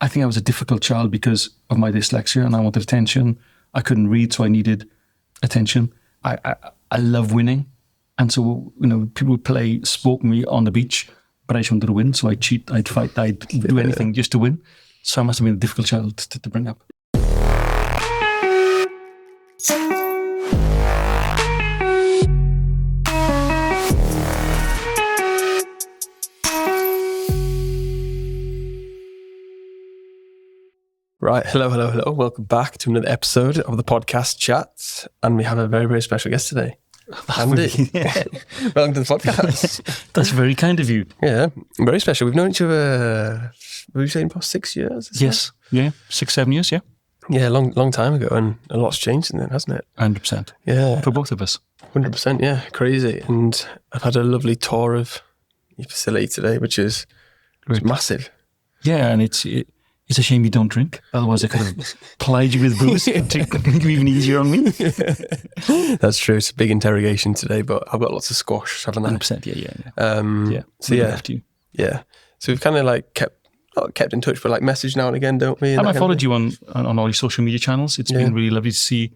I think I was a difficult child because of my dyslexia, and I wanted attention. I couldn't read, so I needed attention. I love winning. And so, people would play sport with me on the beach, but I just wanted to win. So I'd cheat, I'd fight, I'd do anything just to win. So I must have been a difficult child to bring up. Right, hello. Welcome back to another episode of the podcast Chatzzz. And we have a very, very special guest today. Andy. Welcome to the podcast. That's very kind of you. Yeah, very special. We've known each other, what were you saying, past 6 years? Yes, yeah, 6-7 years, yeah. Yeah, long time ago, and a lot's changed since then, hasn't it? 100%. Yeah. For both of us. 100%, yeah, crazy. And I've had a lovely tour of your facility today, which is massive. Yeah, and it's a shame you don't drink. Otherwise, I could have plied you with booze to make it even easier on me. That's true. It's a big interrogation today, but I've got lots of squash, haven't I? 100%, yeah. So yeah. Yeah. So we've kind of like kept in touch, but like message now and again, don't we? And I followed you on all your social media channels. It's been really lovely to see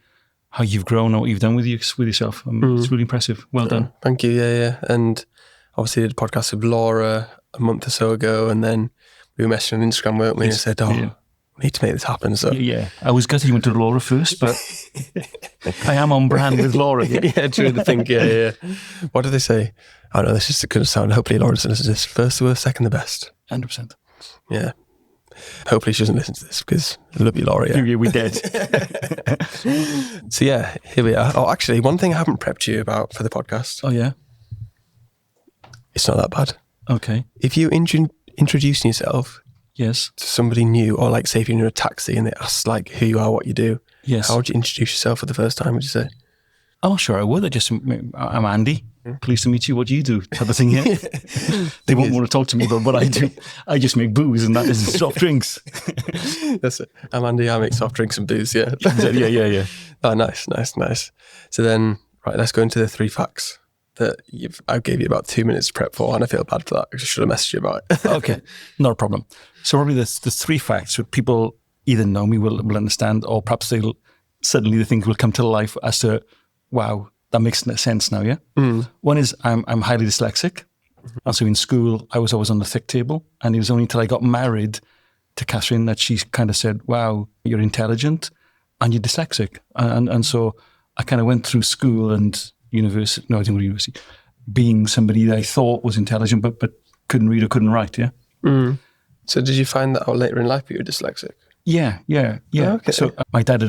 how you've grown and what you've done with yourself. It's really impressive. Well done. Thank you. Yeah. And obviously did a podcast with Laura a month or so ago, and then we were messaging on Instagram, weren't we? And said, we need to make this happen. So yeah, I was gutted you went to Laura first, but I am on brand with Laura. Yeah, true. The thing, yeah. What do they say? Oh no, this is going to sound. Hopefully, Laura doesn't listen to this. First the worst, second the best. 100%. Yeah. Hopefully, she doesn't listen to this because I love you, Laura. Yeah, we did. So yeah, here we are. Oh, actually, one thing I haven't prepped you about for the podcast. Oh yeah. It's not that bad. Okay. If you introducing yourself, yes, to somebody new, or like say if you're in a taxi and they ask like who you are, what you do, yes, how would you introduce yourself for the first time? Would you say? Oh, sure, I would. I'm Andy. Pleased to meet you. What do you do? Type of thing. Yeah. They won't want to talk to me about what I do. I just make booze, and that is soft drinks. That's it. I'm Andy. I make soft drinks and booze. Yeah. Yeah. Oh, nice. So then, right, let's go into the 3 facts that I gave you about 2 minutes to prep for, and I feel bad for that. I should have messaged you about it. Okay, not a problem. So probably the 3 facts that people either know me will understand, or perhaps suddenly the things will come to life as to, wow, that makes sense now, yeah? One is I'm highly dyslexic. And so in school, I was always on the thick table, and it was only until I got married to Catherine that she kind of said, wow, you're intelligent and you're dyslexic. And so I kind of went through school and university, being somebody that I thought was intelligent, but couldn't read or couldn't write, yeah? So did you find that out later in life you were dyslexic? Yeah. Okay. So my dad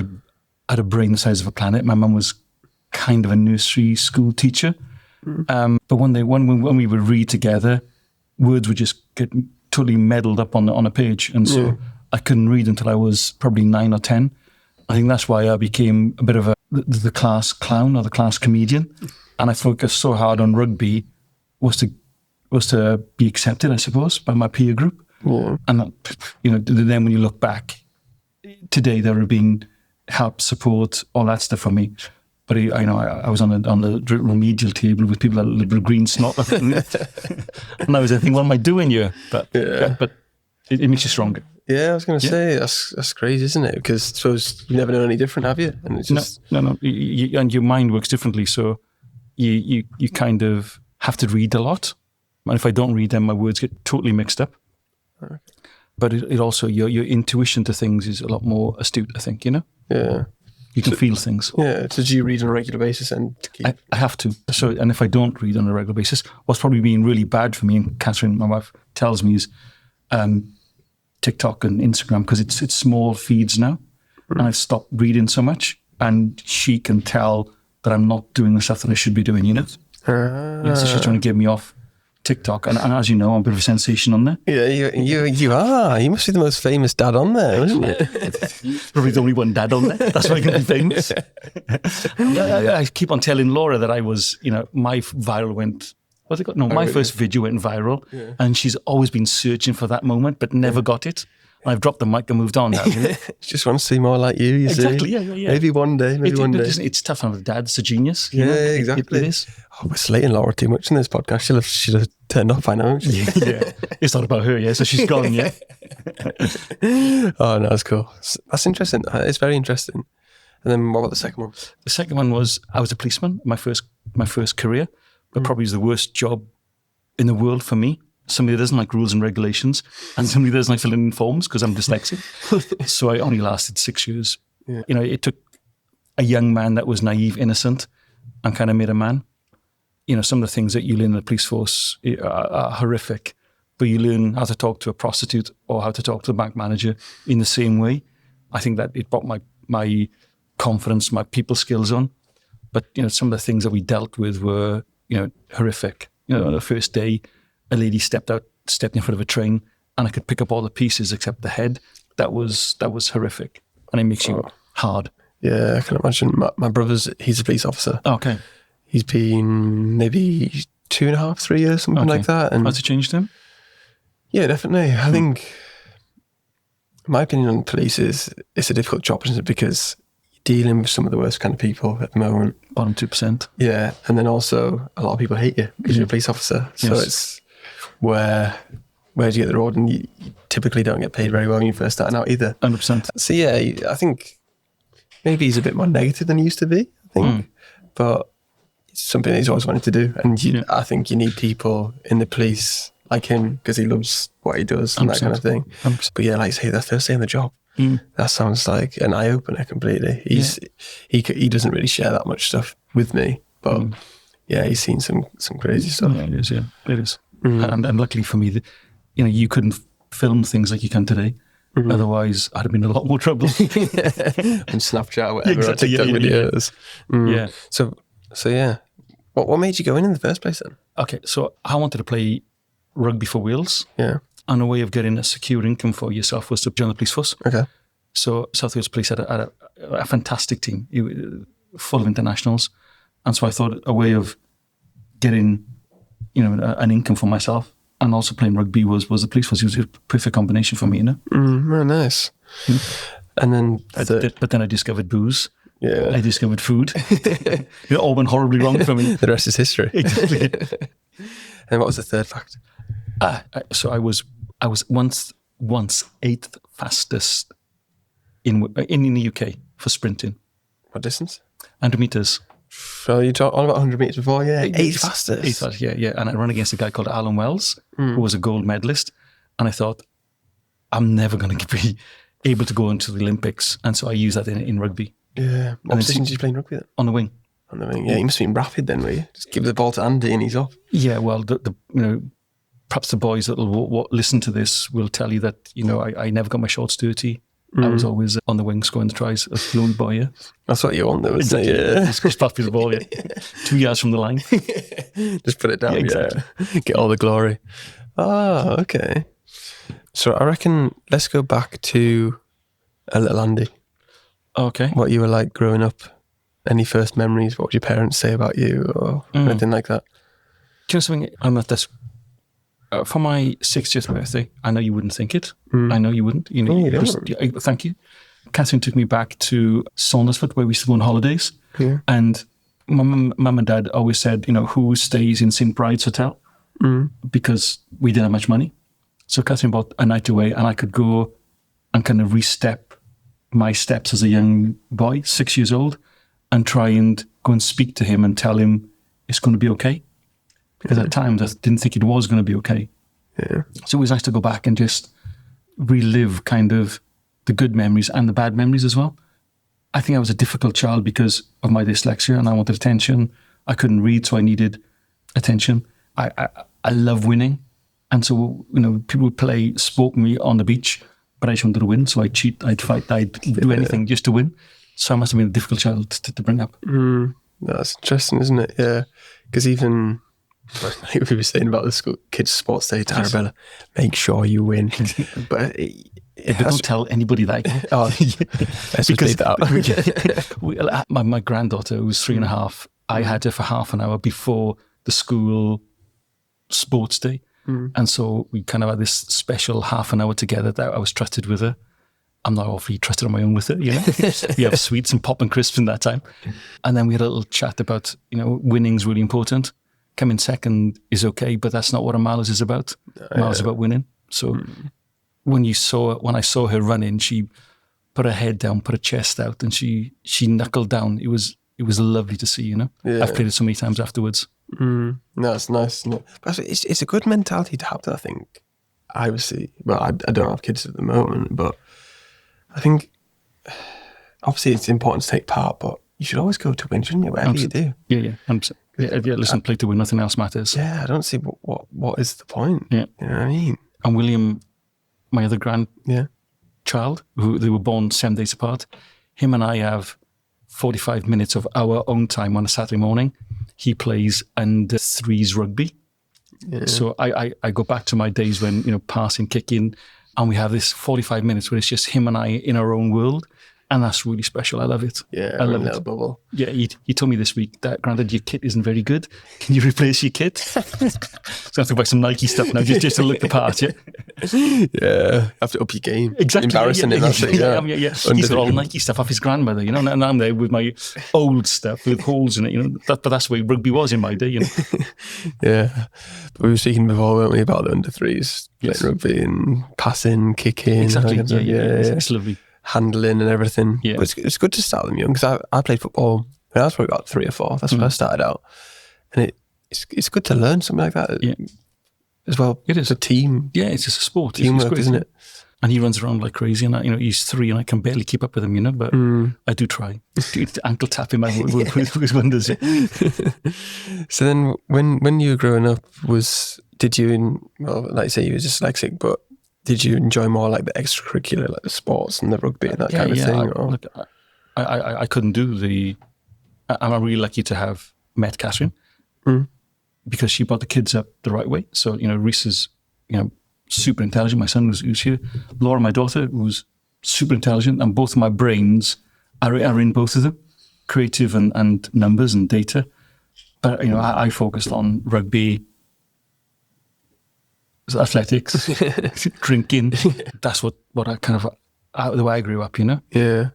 had a brain the size of a planet. My mum was kind of a nursery school teacher. But when we would read together, words would just get totally muddled up on a page. And so I couldn't read until I was probably 9 or 10. I think that's why I became a bit of the class clown or the class comedian, and I focused so hard on rugby was to be accepted, I suppose, by my peer group. And then when you look back today, there have been help, support, all that stuff for me. But I was on the remedial table with people that had a little green snot, and I was thinking, what am I doing here? But it makes you stronger. Yeah, I was going to say, that's crazy, isn't it? Because I suppose you've never known any different, have you? And it's just... No. And your mind works differently, so you kind of have to read a lot. And if I don't read them, my words get totally mixed up. Okay. But it also, your intuition to things is a lot more astute, I think, Yeah. You can feel things. Yeah. So do you read on a regular basis? And I have to. So, and if I don't read on a regular basis, what's probably been really bad for me, and Catherine, my wife, tells me is... TikTok and Instagram, because it's small feeds now, and I've stopped reading so much, and she can tell that I'm not doing the stuff that I should be doing, so she's trying to get me off TikTok, and as you know, I'm a bit of a sensation on there. Yeah, you are. You must be the most famous dad on there, isn't you? Probably the only one dad on there. That's why I can be famous. I keep on telling Laura that I was, my viral went... My first video went viral, and she's always been searching for that moment, but never got it. I've dropped the mic and moved on now. Just want to see more like you Exactly, see. yeah. Maybe one day, It's tough on the dad's a genius. Yeah, exactly. It is. Oh, we're slating Laura too much in this podcast. She'd have turned off by now, wouldn't she? Yeah. It's not about her, so she's gone, yeah. Oh, no, that's cool. That's interesting. It's very interesting. And then what about the second one? The second one was I was a policeman, my first career, but probably was the worst job in the world for me. Somebody that doesn't like rules and regulations, and somebody that doesn't like filling in forms because I'm dyslexic. So I only lasted 6 years. Yeah. It took a young man that was naive, innocent, and kind of made a man. Some of the things that you learn in the police force are horrific, but you learn how to talk to a prostitute or how to talk to the bank manager in the same way. I think that it brought my confidence, my people skills on. But, some of the things that we dealt with were, horrific. On the first day, a lady stepped in front of a train, and I could pick up all the pieces except the head. That was horrific, and it makes you hard. Yeah, I can imagine. My brother's, he's a police officer. Okay. He's been maybe 2.5, 3 years, something like that. And has it changed him? Yeah, definitely. I think my opinion on police is it's a difficult job, isn't it? Because you're dealing with some of the worst kind of people at the moment. Bottom 2%. Yeah, and then also a lot of people hate you because you're a police officer. So it's where do you get the reward? And you typically don't get paid very well when you're first starting out either. 100%. So yeah, I think maybe he's a bit more negative than he used to be, I think. But it's something that he's always wanted to do. And I think you need people in the police like him because he loves what he does and 100%. That kind of thing. 100%. But yeah, like I say, that first day on the job, that sounds like an eye-opener completely. He doesn't really share that much stuff with me, but yeah, he's seen some crazy stuff. Yeah, it is. And luckily for me, you couldn't film things like you can today. Otherwise, I'd have been in a lot more trouble. And Snapchat or whatever, exactly, TikTok videos. Yeah. So yeah. What made you go in the first place then? Okay, so I wanted to play rugby for Wales. Yeah. And a way of getting a secure income for yourself was to join the police force. Okay. So South Wales Police had a fantastic team, full of internationals. And so I thought a way of getting, an income for myself and also playing rugby was the police force. It was a perfect combination for me, Very nice. And then... But then I discovered booze. Yeah. I discovered food. It all went horribly wrong for me. The rest is history. Exactly. And what was the third fact? So I was once 8th fastest in the UK for sprinting. What distance? 100 meters. So you talked on about 100 meters before, yeah. 8th fastest. 8th fastest, yeah. And I ran against a guy called Alan Wells, who was a gold medalist. And I thought, I'm never going to be able to go into the Olympics. And so I used that in rugby. Yeah. What position did you play in rugby then? On the wing. On the wing, yeah. You must have been rapid then, were you? Just give the ball to Andy and he's off. Yeah, well, perhaps the boys that will listen to this will tell you that, I never got my shorts dirty. I was always on the wing scoring the tries as the only boy, yeah. That's what you want though, isn't it? Yeah. Just pass me the ball, yeah. 2 yards from the line. Just put it down, exactly. Yeah. Get all the glory. Oh, okay. So I reckon let's go back to a little Andy. Okay. What you were like growing up. Any first memories? What would your parents say about you or anything like that? Do you know something? I'm at this... for my 60th birthday, I know you wouldn't think it. I know you wouldn't. You don't. Thank you. Catherine took me back to Saundersfoot, where we used to go on holidays. Yeah. And my mum and dad always said, who stays in St. Bride's Hotel? Because we didn't have much money. So Catherine bought a night away and I could go and kind of re-step my steps as a young boy, 6 years old, and try and go and speak to him and tell him it's going to be okay. Because at times I didn't think it was going to be okay. Yeah. So it was nice to go back and just relive kind of the good memories and the bad memories as well. I think I was a difficult child because of my dyslexia and I wanted attention. I couldn't read, so I needed attention. I love winning. And so, people would spoke me on the beach, but I just wanted to win. So I'd cheat, I'd fight, I'd do anything just to win. So I must have been a difficult child to bring up. That's interesting, isn't it? Yeah. Because even... like we were saying about the school kids' sports day to Arabella, make sure you win. But don't tell anybody that. Let's just leave that out. My granddaughter, who was 3.5, I had her for half an hour before the school sports day. And so we kind of had this special half an hour together that I was trusted with her. I'm not awfully trusted on my own with her, you know. We have sweets and pop and crisps in that time. And then we had a little chat about, you know, winning's really important. Coming second is okay, but that's not what a Mallows is about. Mallows is about winning. So when I saw her running, she put her head down, put her chest out, and she knuckled down. It was lovely to see, you know. Yeah. I've played it so many times afterwards. No, it's nice. Isn't it? But it's a good mentality to have, I think. I don't have kids at the moment, but I think obviously it's important to take part, but you should always go to win, shouldn't you? Whatever you do. Yeah, 100%. Yeah, listen, play to win, nothing else matters. Yeah, I don't see what is the point. Yeah. You know what I mean? And William, my other grandchild, who they were born 7 days apart, him and I have 45 minutes of our own time on a Saturday morning. He plays under threes rugby. Yeah. So I go back to my days when, you know, passing, kicking, and we have this 45 minutes where it's just him and I in our own world. And that's really special. I love it. Yeah, I love a little bubble. Yeah, he told me this week that, granted, your kit isn't very good. Can you replace your kit? So I have to buy some Nike stuff now just to look the part, yeah? Yeah, have to up your game. Exactly. Embarrassing it, that's it, yeah. Yeah. These are all Nike stuff off his grandmother, you know, and I'm there with my old stuff with holes in it, you know. But that's the way rugby was in my day, you know. Yeah. But we were speaking before, weren't we, about the under threes, yes. playing rugby and passing, kicking. Exactly, yeah. It's lovely. Handling and everything. Yeah. But it's good to start them young, because I played football when I was probably about 3 or 4. That's when I started out. And it's good to learn something like that as well. It is a team. Yeah, it's just a sport. Teamwork, isn't it? And he runs around like crazy, and you know, he's 3 and I can barely keep up with him, you know, but I do try. Ankle tap him with wonders. So then when you were growing up, did you, like you say, you were dyslexic, but did you enjoy more like the extracurricular, like the sports and the rugby and that kind of thing? Look, I couldn't do I'm really lucky to have met Catherine because she brought the kids up the right way. So, you know, Reese is, you know, super intelligent. My son who's here. Laura, my daughter, who's super intelligent, and both of my brains are in both of them, creative and numbers and data. But, you know, I focused on rugby, athletics, drinking. That's what I kind of, the way I grew up, you know? Yeah.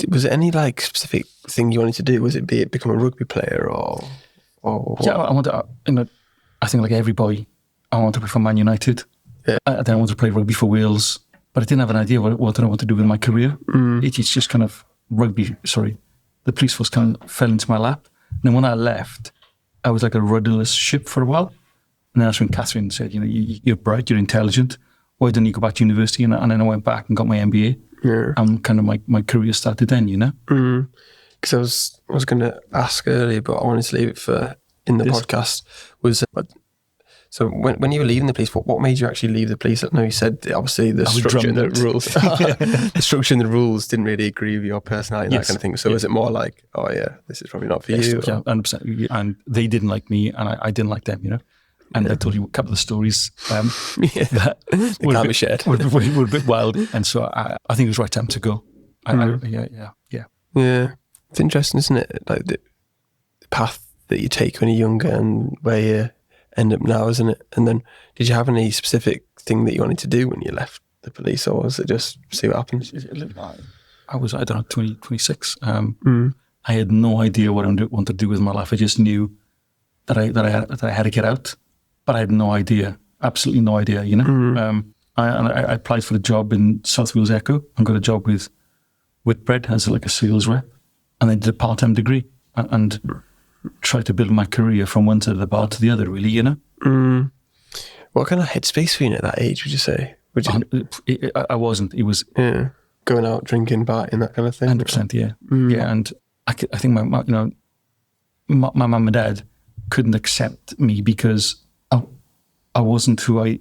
Was it any like specific thing you wanted to do? Was it become a rugby player or Yeah, I wanted, you know, I think like every boy, I wanted to play for Man United. Yeah. Then I wanted to play rugby for Wales, but I didn't have an idea what I wanted to do with my career. It's just kind of the police force kind of fell into my lap. And then when I left, I was like a rudderless ship for a while. And that's when Catherine said, you know, you're bright, you're intelligent. Why don't you go back to university? And then I went back and got my MBA. Yeah. And kind of my career started then, you know? Because I was going to ask earlier, but I wanted to leave it for in the podcast. So when you were leaving the police, what made you actually leave the police? I know you said obviously the structure and the rules. The structure and the rules didn't really agree with your personality and that kind of thing. So was it more like, oh yeah, this is probably not for you? Yeah, 100%. And they didn't like me and I didn't like them, you know? And I told you a couple of stories that can't be shared. were a bit wild. And so I think it was the right time to go. Yeah. It's interesting, isn't it? Like the path that you take when you're younger and where you end up now, isn't it? And then did you have any specific thing that you wanted to do when you left the police, or was it just see what happens? I was, I don't know, 26. I had no idea what I wanted to do with my life. I just knew that I had to get out. But I had no idea, absolutely no idea, you know. I applied for a job in South Wales Echo and got a job with Whitbread as like a sales rep, and I did a part-time degree and tried to build my career from one side of the bar to the other, really, you know. What kind of headspace were you in at that age, would you say? I wasn't. It was going out, drinking, partying, that kind of thing? 100%, yeah. Yeah, and I think my mum and dad couldn't accept me because I wasn't who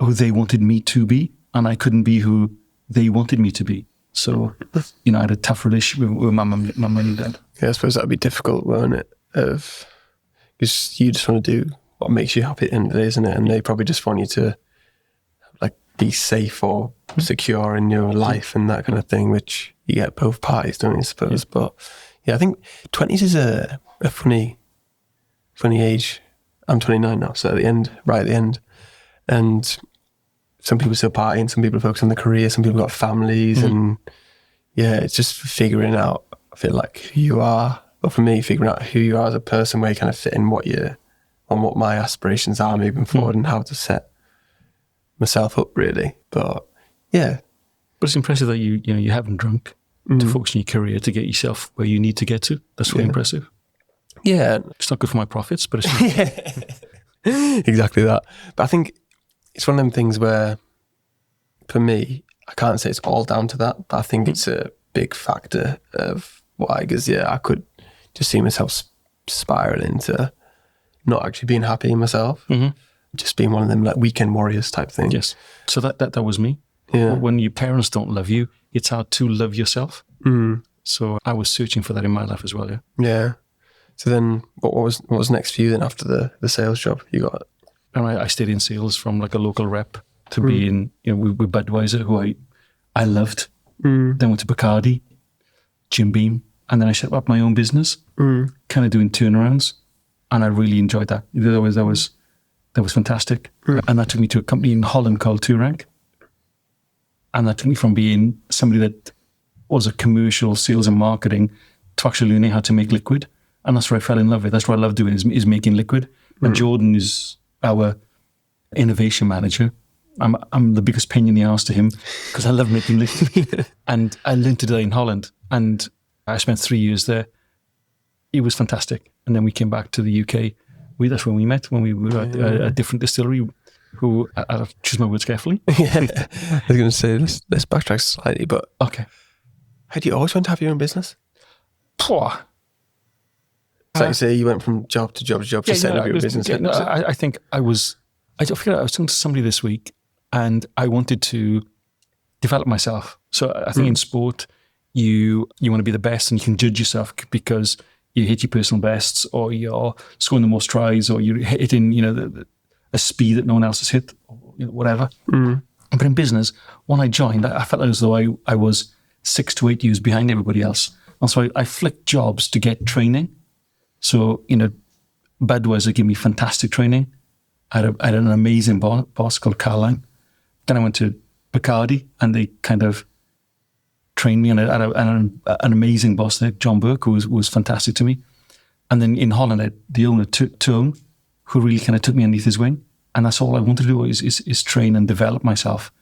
they wanted me to be, and I couldn't be who they wanted me to be. So, you know, I had a tough relationship with my mum and dad. Yeah, I suppose that'd be difficult, wouldn't it? Because you just want to do what makes you happy at the end of the day, isn't it? And they probably just want you to like be safe or secure in your life and that kind of thing, which you get both parties, don't you, I suppose? Yeah. But yeah, I think 20s is a funny age. I'm 29 now, so right at the end. And some people still partying, some people focus on their career, some people got families, and yeah, it's just figuring out, I feel like, who you are. But for me, figuring out who you are as a person, where you kind of fit in what my aspirations are moving forward, and how to set myself up, really. But yeah. But it's impressive that you haven't drunk to focus on your career to get yourself where you need to get to. That's really impressive. Yeah. It's not good for my profits, but it's exactly that. But I think it's one of them things where, for me, I can't say it's all down to that, but I think it's a big factor of why, because I could just see myself spiraling into not actually being happy in myself, just being one of them like weekend warriors type thing. Yes. So that was me. Yeah. When your parents don't love you, it's hard to love yourself. So I was searching for that in my life as well. Yeah. Yeah. So then, what was next for you then after the sales job you got? And I stayed in sales from like a local rep to be in, with Budweiser, who I loved. Then went to Bacardi, Jim Beam, and then I set up my own business, kind of doing turnarounds, and I really enjoyed that. That was fantastic, and that took me to a company in Holland called Turank, and that took me from being somebody that was a commercial sales and marketing to actually learning how to make liquid, and that's where I fell in love with. That's what I love doing is making liquid. And Jordan is our innovation manager. I'm the biggest pain in the ass to him because I love making liquid. And I learned to do that in Holland. And I spent 3 years there. It was fantastic. And then we came back to the UK. That's when we met, when we were at a different distillery who, I'll choose my words carefully. I was going to say, let's backtrack slightly, but okay. Had you always wanted to have your own business? Pwah. So you say you went from job to job to job to setting up your business. Yeah, I think I forget, I was talking to somebody this week and I wanted to develop myself. So I think in sport, you want to be the best and you can judge yourself because you hit your personal bests or you're scoring the most tries or you're hitting, a speed that no one else has hit or whatever. But in business, when I joined, I felt as though I was 6 to 8 years behind everybody else. And so I flicked jobs to get training. So, Budweiser gave me fantastic training. I had an amazing boss called Caroline. Then I went to Bacardi and they kind of trained me, and I had an amazing boss there, John Burke, who was fantastic to me. And then in Holland, I had the owner, Toon, who really kind of took me underneath his wing. And that's all I wanted to do is train and develop myself,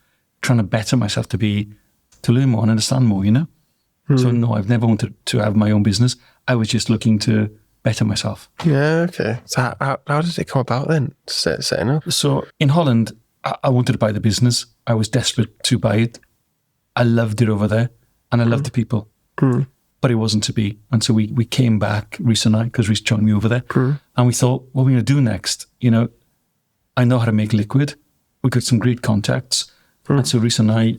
trying to better myself to learn more and understand more, So no, I've never wanted to have my own business. I was just looking to better myself. Yeah, okay. So how did it come about then, setting up? So in Holland, I wanted to buy the business. I was desperate to buy it. I loved it over there and I loved the people, but it wasn't to be. And so we came back, Reese and I, because Reese joined me over there, and we thought, what are we going to do next? I know how to make liquid. We got some great contacts. And so Reese and I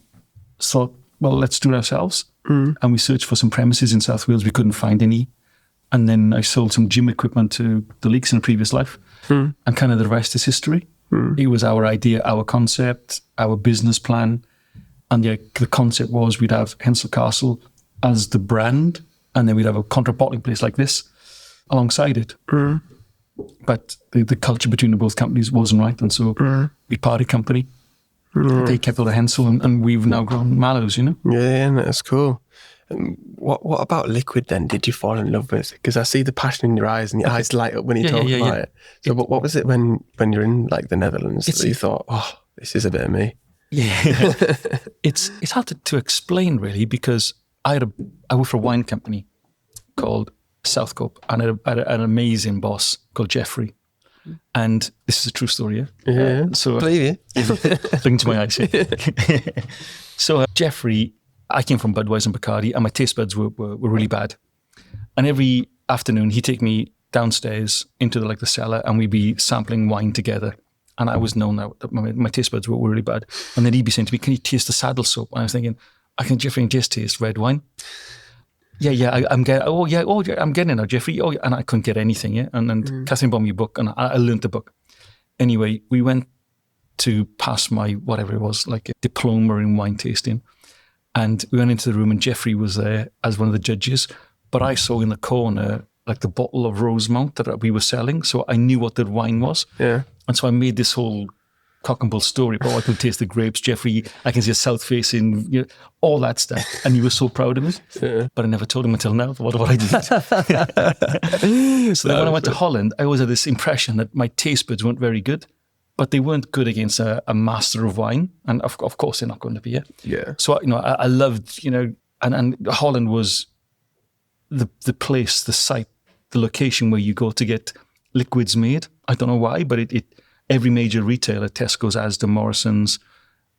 thought, well, let's do it ourselves. And we searched for some premises in South Wales. We couldn't find any. And then I sold some gym equipment to the leagues in a previous life. And kind of the rest is history. It was our idea, our concept, our business plan. And the concept was we'd have Hensel Castle as the brand, and then we'd have a contract bottling place like this alongside it. But the culture between the both companies wasn't right. And so we parted company. They kept all the Hensel, and we've now grown Mallows, Yeah, that's cool. What about liquid then? Did you fall in love with? Because I see the passion in your eyes, and your eyes light up when you talk about it. So, what was it when you're in like the Netherlands that you thought, oh, this is a bit of me? Yeah, it's hard to explain really, because I worked for a wine company called Southcope, and I had an amazing boss called Jeffrey. And this is a true story, yeah. So believe you. Look into my eyes here. So Jeffrey, I came from Budweiser and Bacardi, and my taste buds were really bad. And every afternoon, he'd take me downstairs into the cellar, and we'd be sampling wine together. And I was known that my taste buds were really bad. And then he'd be saying to me, "Can you taste the saddle soap?" And I was thinking, Jeffrey, just taste red wine. I'm getting. I'm getting it now, Jeffrey. Oh, yeah. And I couldn't get anything. Yeah, and Catherine bought me a book, and I learned the book. Anyway, we went to pass my whatever it was, like a diploma in wine tasting, and we went into the room, and Jeffrey was there as one of the judges. But I saw in the corner like the bottle of Rosemount that we were selling. So I knew what the wine was. Yeah. And so I made this whole cock and bull story about I could taste the grapes, Jeffrey, I can see a south facing, all that stuff. And he was so proud of it. Yeah. But I never told him until now what I did. So then when I went to Holland, I always had this impression that my taste buds weren't very good, but they weren't good against a master of wine. And of course they're not going to be. Yeah. So, I loved, and Holland was the place, the site, the location where you go to get liquids made. I don't know why, but every major retailer, Tesco's, Asda, Morrison's,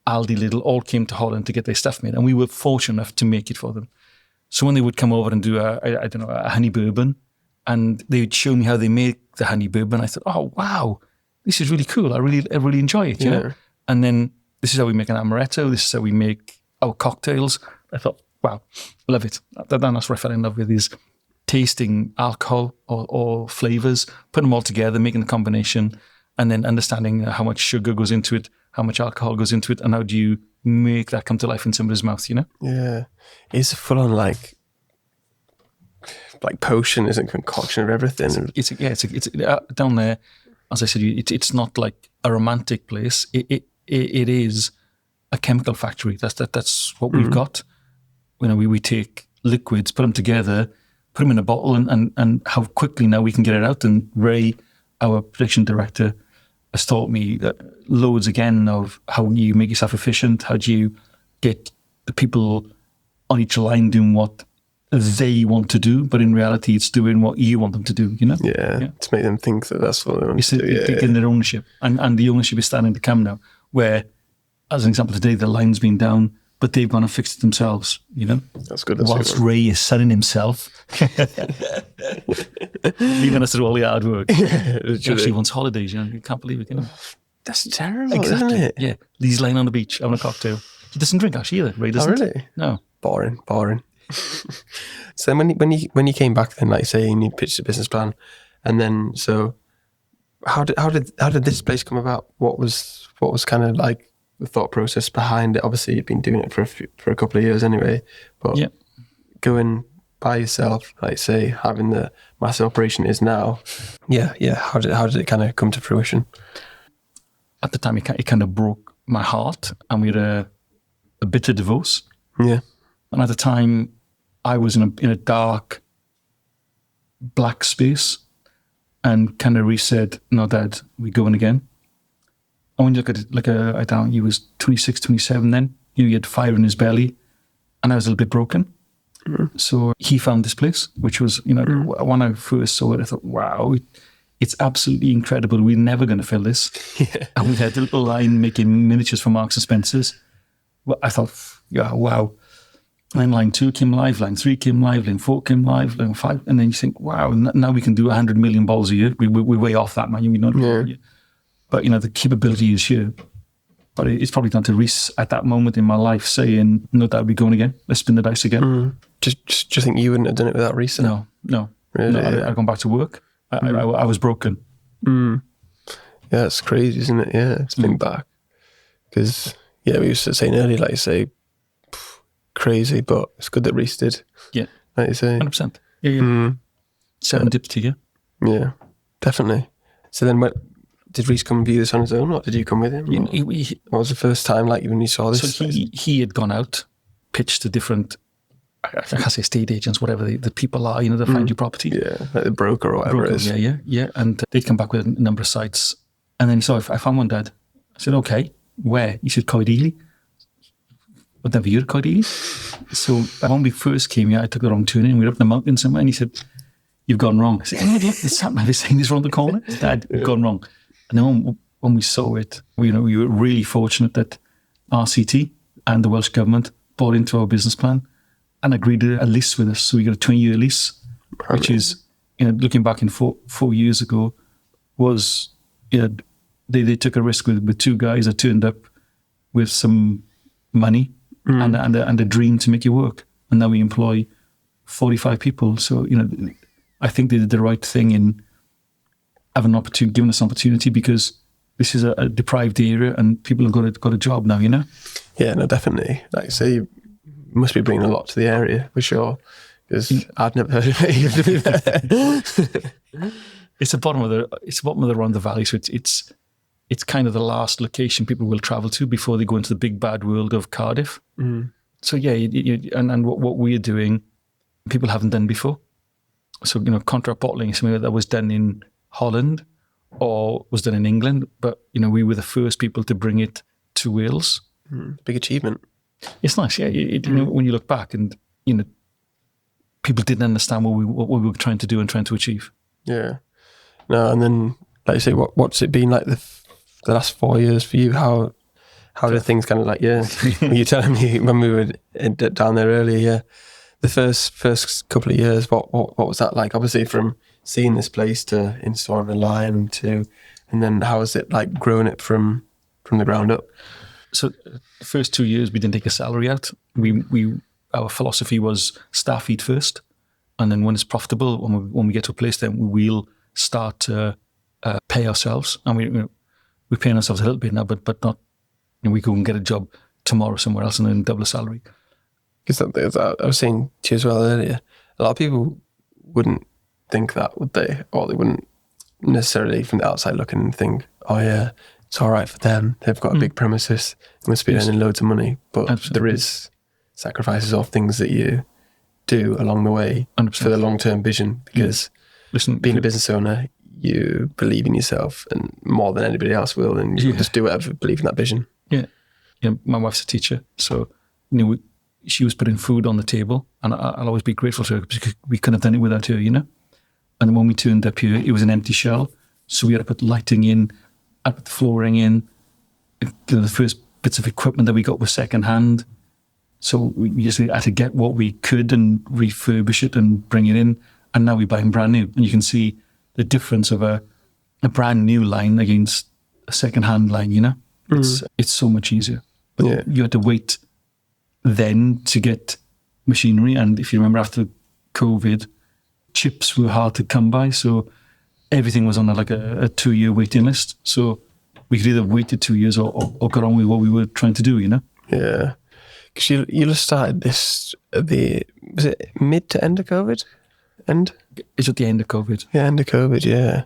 Aldi, Lidl, all came to Holland to get their stuff made. And we were fortunate enough to make it for them. So when they would come over and do a honey bourbon, and they would show me how they make the honey bourbon, I thought, oh, wow, this is really cool. I really enjoy it, you know? And then this is how we make an amaretto. This is how we make our cocktails. I thought, wow, love it. That's what I fell in love with, is tasting alcohol or flavors, putting them all together, making the combination, and then understanding how much sugar goes into it, how much alcohol goes into it, and how do you make that come to life in somebody's mouth, Yeah. It's full on like potion, isn't concoction of everything. It's down there, as I said, it's not like a romantic place. It is a chemical factory. That's what we've got. We take liquids, put them together, put them in a bottle, and how quickly now we can get it out. And Ray, our production director, has taught me loads again of how you make yourself efficient. How do you get the people on each line doing what they want to do, but in reality, it's doing what you want them to do. Yeah. To make them think that that's what they want to do. Getting their ownership, and the ownership is starting to come now. Where, as an example, today the line's been down, but they've gone and fixed it themselves. That's good. Whilst Ray is selling himself, leaving us to do all the hard work. He actually wants holidays. You can't believe it. That's terrible, Exactly. isn't it? Yeah, he's lying on the beach having a cocktail. He doesn't drink actually either. Ray doesn't. Oh, really? No. Boring. So when you came back then, like say, and you pitched a business plan, and then so how did this place come about? What was kind of like the thought process behind it? Obviously, you've been doing it for a couple of years anyway, but going by yourself, like say having the massive operation is now. Yeah. How did it kind of come to fruition? At the time, it kind of broke my heart, and we had a bitter divorce. Yeah. And at the time, I was in a dark, black space, and kind of said, "No, Dad, we're going again." And when you look at it, he was 26, 27 then. He had fire in his belly, and I was a little bit broken. Mm-hmm. So he found this place, which was, when I first saw it, I thought, wow, it's absolutely incredible. We're never going to fill this. Yeah. And we had a little line making miniatures for Marks and Spencer's. Well, I thought, yeah, wow. And then line 2 came live, line 3 came live, line 4 came live, line 5. And then you think, wow, now we can do 100 million balls a year. We're way off that, man. But, the capability is here. But it's probably down to Reese at that moment in my life saying, no, Dad, we're going again. Let's spin the dice again. Mm. Do you think you wouldn't have done it without Reese? No. Really? No, I'd gone back to work. I was broken. Mm. Yeah, it's crazy, isn't it? Yeah, it's been back. Because, we were saying earlier, like you say, crazy, but it's good that Reese did. Yeah. Like you say. 100%. Yeah. Serendipity, yeah. Yeah, definitely. So then did Reese come and view this on his own, or did you come with him? What was the first time, like, when you saw this? So he had gone out, pitched to different, I can't say estate agents, whatever the people are, that find you property. Yeah, like the broker or whatever it is. Yeah. And they'd come back with a number of sites. And then he said, I found one, Dad. I said, okay, where? He said, Coed I'd never heard of Coed. So when we first came here, I took the wrong turn in. We were up in the mountain somewhere, and he said, you've gone wrong. I said, hey, look, this happened. Have you seen this around the corner? Dad, you've gone wrong. And then when we saw it, we were really fortunate that RCT and the Welsh Government bought into our business plan and agreed to a lease with us. So we got a 20-year lease, which is, looking back in four years ago, was, they took a risk with two guys that turned up with some money and a dream to make it work. And now we employ 45 people. So, I think they did the right thing in having giving us an opportunity, because this is a deprived area and people have got a job now, Yeah, no, definitely. Like I say, you must be bringing a lot to the area for sure. Because I'd never heard of it either, to be fair. It's the bottom of the Rhondda Valley, so it's kind of the last location people will travel to before they go into the big bad world of Cardiff. So yeah, and what we're doing, people haven't done before. So contract bottling is something that was done in Holland or was done in England, but we were the first people to bring it to Wales. Big achievement. It's nice, yeah. When you look back, and people didn't understand what we were trying to do and trying to achieve. Yeah. No, and then like you say, what's it been like the last 4 years for you? How did things kind of like? Yeah, you telling me when we were down there earlier. Yeah, the first couple of years. What was that like? Obviously, from seeing this place to installing the line and then how was it like growing it from the ground up? So the first 2 years we didn't take a salary out. Our philosophy was staff eat first, and then when it's profitable, when we get to a place, then we'll start to pay ourselves. And we're paying ourselves a little bit now, but not. We go and get a job tomorrow somewhere else and then double the salary. Because I was saying to you as well earlier, a lot of people wouldn't think that, would they? Or they wouldn't necessarily from the outside looking and think, oh yeah, it's all right for them. They've got a big premises. They must be earning loads of money. But there is sacrifices of things that you do along the way 100%. For the long-term vision. Because being a business owner, you believe in yourself and more than anybody else will, and you just do whatever, believe in that vision. Yeah. My wife's a teacher, so she was putting food on the table, and I'll always be grateful to her because we couldn't have done it without her, And when we turned up here, it was an empty shell, so we had to put lighting in, I put the flooring in. The first bits of equipment that we got was second hand, so we just had to get what we could and refurbish it and bring it in. And now we're buying brand new, and you can see the difference of a brand new line against a second hand line. It's so much easier. But you had to wait then to get machinery, and if you remember after COVID, chips were hard to come by, so everything was on a 2-year waiting list. So we could either waited 2 years or got on with what we were trying to do. Yeah, because you just started this was it mid to end of COVID? It's at the end of COVID. Yeah, end of COVID. Yeah,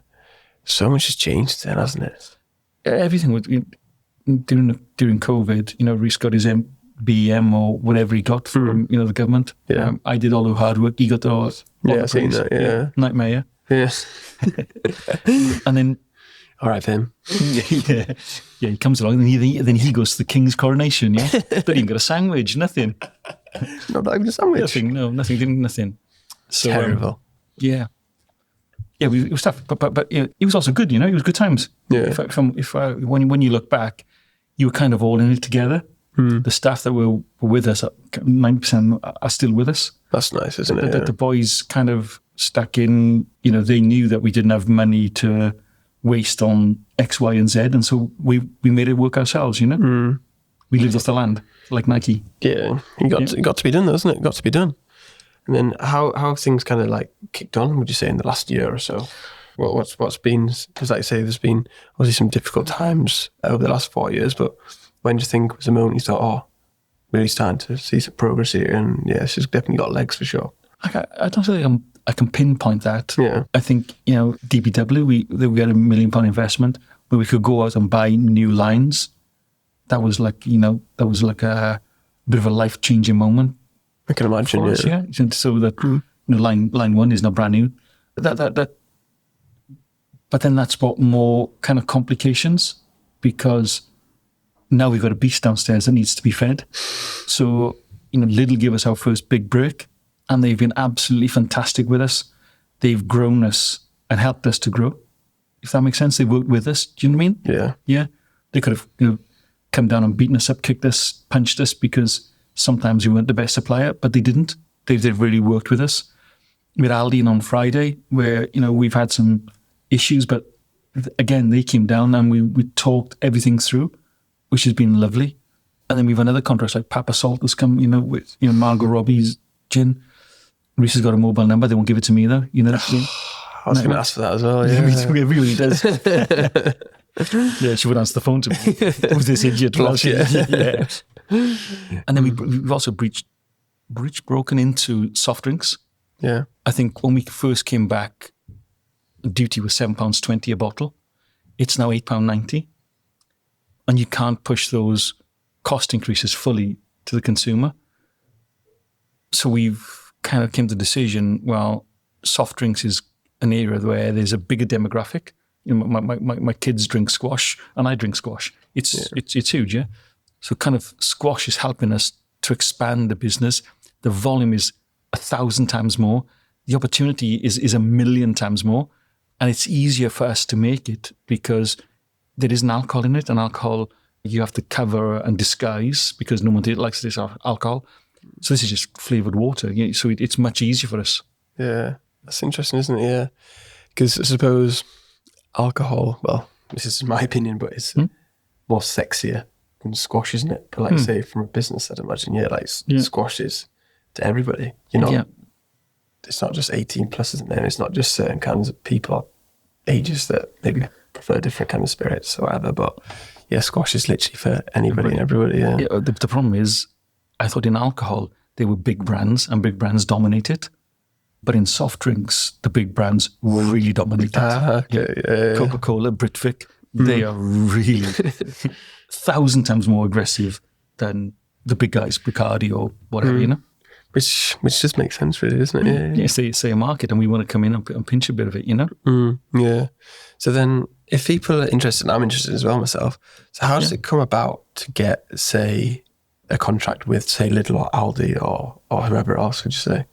so much has changed then, hasn't it? Everything was during COVID. Reece got his BEM or whatever he got from the government. Yeah, I did all the hard work. He got all I've seen that. Yeah, nightmare. Yeah, and then all right, him. Yeah. He comes along and then he goes to the King's coronation. Yeah, don't even got a sandwich. Nothing. Not even a sandwich. Nothing. No, nothing. Nothing. So, terrible. Yeah, it was tough, but it was also good. It was good times. Yeah. When you look back, you were kind of all in it together. The staff that were with us, 90% are still with us. That's nice, isn't it? The boys kind of stuck in. They knew that we didn't have money to waste on X, Y, and Z, and so we made it work ourselves. We lived off the land like Nike. Yeah, it got to be done, though, isn't it? It got to be done. And then how have things kind of like kicked on, would you say, in the last year or so? What's been, because like I say, there's been obviously some difficult times over the last 4 years, but when do you think was the moment you thought, really starting to see some progress here, and yeah, it's just definitely got legs for sure? I don't think I can pinpoint that. Yeah. I think, DPW, we had £1 million investment where we could go out and buy new lines. That was like, a bit of a life-changing moment. I can imagine, yeah. So that line 1 is not brand new. That, but then that's brought more kind of complications because now we've got a beast downstairs that needs to be fed. So Lidl gave us our first big break, and they've been absolutely fantastic with us. They've grown us and helped us to grow. If that makes sense, they worked with us. Do you know what I mean? Yeah. Yeah. They could have come down and beaten us up, kicked us, punched us because sometimes we weren't the best supplier, but they didn't. They've really worked with us. With Aldi on Friday, where, we've had some issues, but again, they came down and we talked everything through, which has been lovely. And then we've had other contracts like Papa Salt has come, with, Margot Robbie's gin. Reece has got a mobile number. They won't give it to me though. I was going to ask for that as well. Yeah, it really does. Yeah, she would answer the phone to me. Who's this idiot? Yeah. And then we've also broken into soft drinks. Yeah. I think when we first came back, duty was £7.20 a bottle. It's now £8.90. And you can't push those cost increases fully to the consumer. So we've kind of came to the decision, well, soft drinks is an area where there's a bigger demographic. You know, my kids drink squash and I drink squash. It's huge, yeah? So kind of squash is helping us to expand the business. The volume is 1,000 times more. The opportunity is 1,000,000 times more. And it's easier for us to make it because there isn't alcohol in it. And alcohol, you have to cover and disguise because no one likes this alcohol. So this is just flavoured water. So it's much easier for us. Yeah, that's interesting, isn't it? Yeah. Because I suppose alcohol, well, this is my opinion, but it's more sexier than squash, isn't it? But like say from a business, I'd imagine, squash is to everybody. You know, it's not just 18 plus, isn't there? It's not just certain kinds of people, ages that maybe prefer different kind of spirits or whatever. But yeah, squash is literally for anybody and everybody. Yeah. The problem is, I thought in alcohol, there were big brands and big brands dominated. But in soft drinks, the big brands really dominated. Coca-Cola, Britvic, they are really 1,000 times more aggressive than the big guys, Bacardi or whatever, you know? Which just makes sense, really, doesn't it? Yeah, say a market, and we want to come in and pinch a bit of it, you know? Yeah. So then, if people are interested, and I'm interested as well myself, so how does it come about to get, say, a contract with, say, Lidl or Aldi or whoever else, would you say?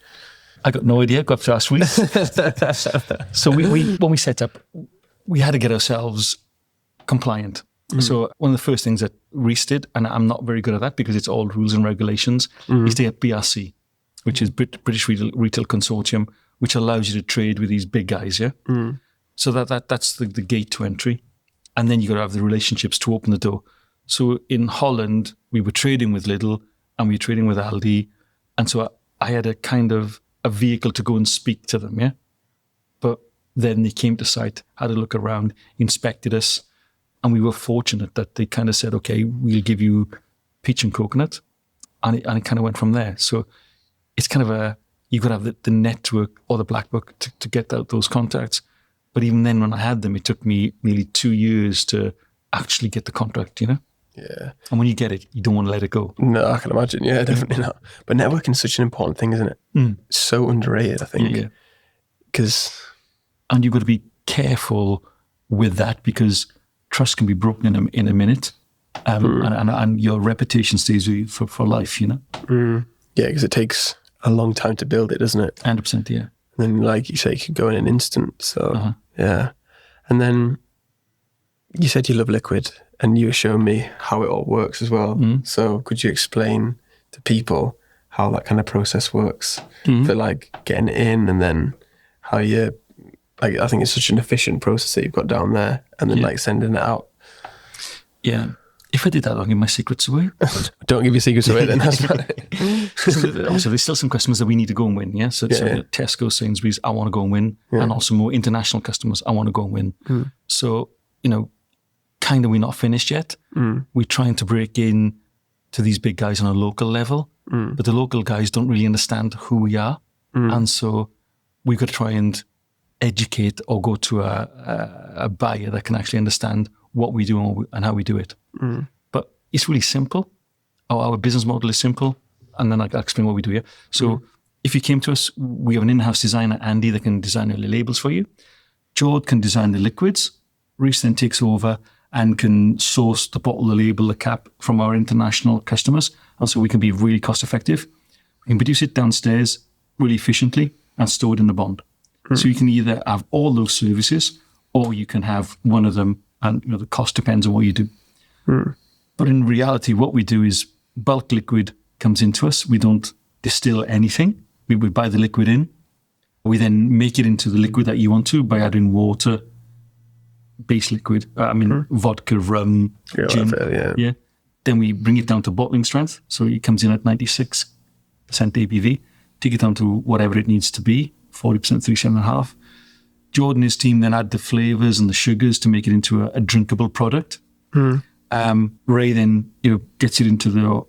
I got no idea. Got to ask Reece. So we when we set up, we had to get ourselves compliant. So one of the first things that Reece did, and I'm not very good at that because it's all rules and regulations, is to get BRC, which is British Retail Consortium, which allows you to trade with these big guys. Yeah. So that's the gate to entry, and then you got to have the relationships to open the door. So in Holland, we were trading with Lidl and we were trading with Aldi, and so I had a kind of a vehicle to go and speak to them, yeah? But then they came to site, had a look around, inspected us, and we were fortunate that they kind of said, okay, we'll give you peach and coconut, and it kind of went from there. So it's kind of you've got to have the network or the black book to get out those contacts. But even then, when I had them, it took me nearly 2 years to actually get the contract, you know? Yeah. And when you get it, you don't want to let it go. No, I can imagine. Yeah, definitely not. But networking is such an important thing, isn't it? It's so underrated, I think. Yeah. And you've got to be careful with that because trust can be broken in a minute. And your reputation stays with you for life, you know? Yeah, because it takes a long time to build it, doesn't it? 100%, yeah. And then, like you say, it could go in an instant. So, yeah. And then you said you love liquid. And you were showing me how it all works as well. So could you explain to people how that kind of process works for like getting it in and then how you, like, I think it's such an efficient process that you've got down there and then like sending it out. Yeah. If I did that, I'll give my secrets away. Don't give your secrets away then. That's right. Also, there's still some customers that we need to go and win. Yeah. So Tesco, Sainsbury's, I want to go and win. And also more international customers, I want to go and win. So, you know, kind of we're not finished yet. We're trying to break in to these big guys on a local level, but the local guys don't really understand who we are. And so we've got to try and educate or go to a buyer that can actually understand what we do and how we do it. But it's really simple. Our business model is simple. And then I'll explain what we do here. So if you came to us, we have an in-house designer, Andy, that can design the labels for you. George can design the liquids. Reece then takes over and can source the bottle, the label, the cap from our international customers. And so we can be really cost effective. We can produce it downstairs really efficiently and store it in the bond. So you can either have all those services or you can have one of them and the cost depends on what you do. But in reality, what we do is bulk liquid comes into us. We don't distill anything. We buy the liquid in. We then make it into the liquid that you want to by adding water, base liquid, vodka, rum, gin. Yeah. Then we bring it down to bottling strength. So it comes in at 96% ABV. Take it down to whatever it needs to be, 40%, 37.5. Jordan and his team then add the flavors and the sugars to make it into a drinkable product. Ray then gets it into the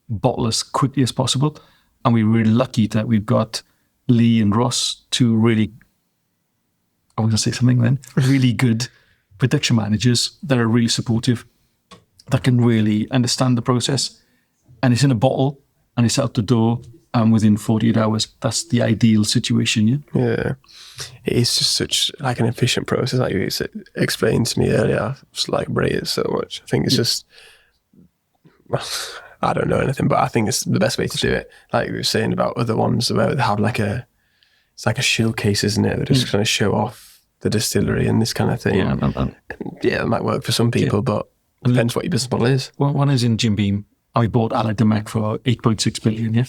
bottle as quickly as possible. And we're really lucky that we've got Lee and Ross, two really, I was going to say something then, really good production managers that are really supportive, that can really understand the process. And it's in a bottle and it's out the door within 48 hours. That's the ideal situation, yeah? Yeah. It is just such like an efficient process, like you explained to me earlier. I just like rate it so much. I think it's just, I don't know anything, but I think it's the best way to do it. Like we were saying about other ones where they have it's like a showcase, isn't it? They're just going to show off the distillery and this kind of thing. Yeah, it might work for some people, but it depends what your business model is. Well, one is in Jim Beam. I bought Allied Domecq for 8.6 billion, yeah?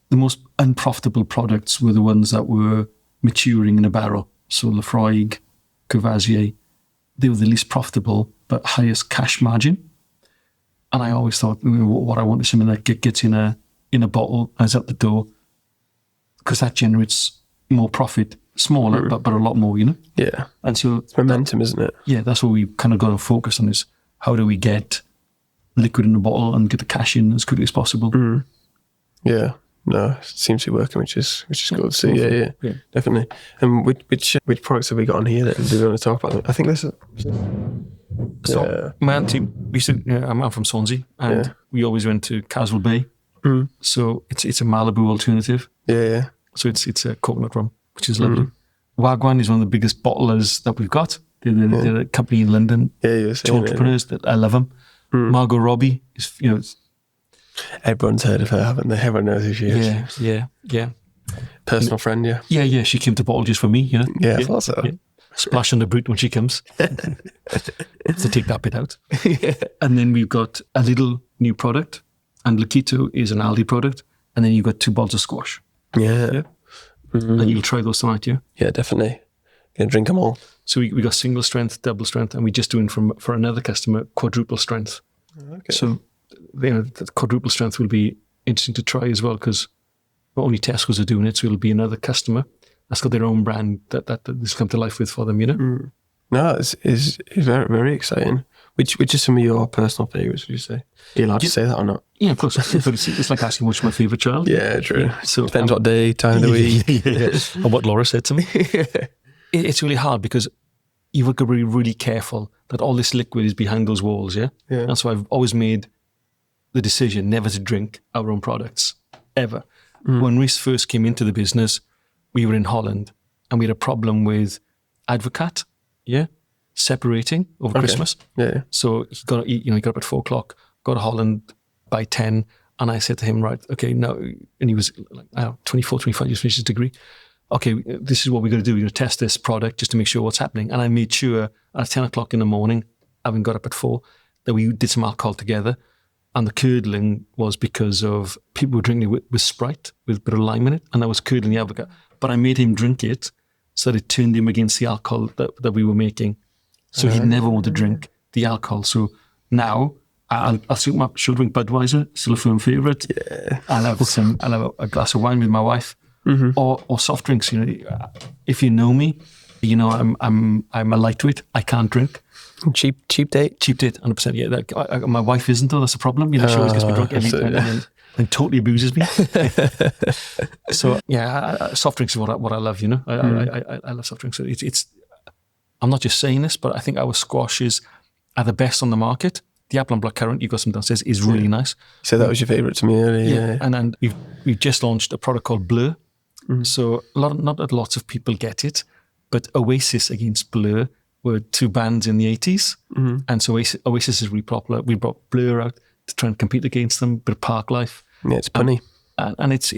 The most unprofitable products were the ones that were maturing in a barrel. So Lafroig, Courvoisier, they were the least profitable, but highest cash margin. And I always thought, what I want is something that gets in a bottle and is out the door, because that generates more profit, smaller, but a lot more, you know? Yeah. And so it's momentum, isn't it? Yeah, that's what we kind of got to focus on, is how do we get liquid in a bottle and get the cash in as quickly as possible. Yeah. No, it seems to be working, which is good to see. Yeah, definitely. And which products have we got on here that do we want to talk about them? I think this is... So my auntie, I'm from Swansea, and we always went to Castle Bay. So it's a Malibu alternative. Yeah. So it's a coconut rum, which is lovely. Wagwan is one of the biggest bottlers that we've got. They're a company in London. Yeah, two entrepreneurs that I love them. Margot Robbie is, everyone's heard of her, haven't they? Everyone knows who she is. Yeah. Personal friend, yeah. Yeah. She came to bottle just for me, you know. Yeah, I thought so. Yeah. Splash on the brute when she comes. So take that bit out. And then we've got a little new product, and Laquito is an Aldi product, and then you've got 2 bottles of squash. Yeah. And you'll try those tonight, yeah? Yeah, definitely. Gonna drink them all. So we got single strength, double strength, and we're just doing for another customer quadruple strength. Okay. So the quadruple strength will be interesting to try as well, because not only Tesco's are doing it, so it'll be another customer that's got their own brand that this come to life with for them, you know? No, it's very, very exciting. Which are some of your personal favourites, would you say? Are you allowed to say that or not? Yeah, of course. It's like asking what's my favourite child. Yeah, true. Yeah, so depends what day, time of the week. And what Laura said to me. It's really hard because you've got to be really careful that all this liquid is behind those walls, yeah? That's why I've always made the decision never to drink our own products, ever. When Reece first came into the business, we were in Holland and we had a problem with Advocat, separating over Christmas. Yeah. So he got up at 4 o'clock, got to Holland by 10, and I said to him, right, okay, now, and he was like 24, 25, just finished his degree. Okay, this is what we're going to do. We're going to test this product just to make sure what's happening. And I made sure at 10 o'clock in the morning, having got up at 4, that we did some alcohol together. And the curdling was because of people were drinking it with Sprite, with a bit of lime in it, and that was curdling the Advocat. But I made him drink it so that it turned him against the alcohol that we were making. So he never wanted to drink the alcohol. So now I'll she'll drink Budweiser, still a firm favourite. Yeah. I'll have a glass of wine with my wife, or soft drinks. You know, if you know me, you know I'm a lightweight. I can't drink. Cheap date, 100%. Yeah, my wife isn't though. That's a problem. You know, she always gets me drunk every time and totally abuses me. So yeah, soft drinks is what I love. You know, I love soft drinks. So it's. I'm not just saying this, but I think our squashes are the best on the market. The apple and blackcurrant, you've got some downstairs, is really nice. So that was your favourite to me earlier. Yeah. And we've just launched a product called Blur. So not lots of people get it, but Oasis against Blur were 2 bands in the 80s. And so Oasis is really popular. We brought Blur out to try and compete against them, bit of park life. Yeah, it's funny. And it's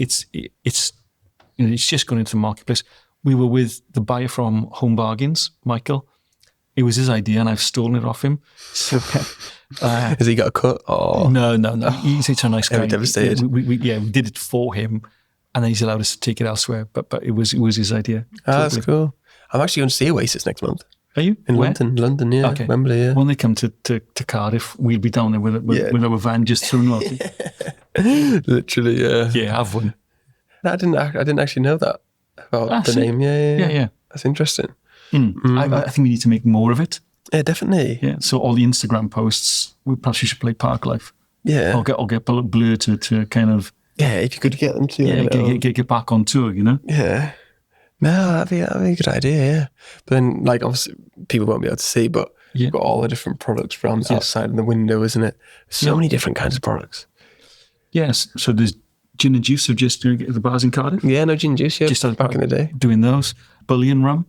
just going into the marketplace. We were with the buyer from Home Bargains, Michael. It was his idea, and I've stolen it off him. So, has he got a cut? Or? No. He's such a nice guy. Devastated. We did it for him, and then he's allowed us to take it elsewhere. But it was his idea. That's cool. I'm actually going to see Oasis next month. Are you? In Where? London, yeah. Okay. Wembley, yeah. When they come to Cardiff, we'll be down there with our van just thrown up. Literally, yeah. Yeah, have one. I didn't actually know that about the name. Yeah. That's interesting. I think we need to make more of it. Yeah, definitely. Yeah. So all the Instagram posts, perhaps we should play Park Life. Yeah. Or get Blur to kind of if you could get them to, get back on tour, you know. Yeah. No, that'd be a good idea, yeah. But then, like, obviously, people won't be able to see, but you've got all the different products brands outside in the window, isn't it? So many different kinds of products. Yes. So there's gin and juice of just doing it at the bars in Cardiff. Yeah, no, gin and juice, yeah. Just back in the day. Doing those. Bullion rum.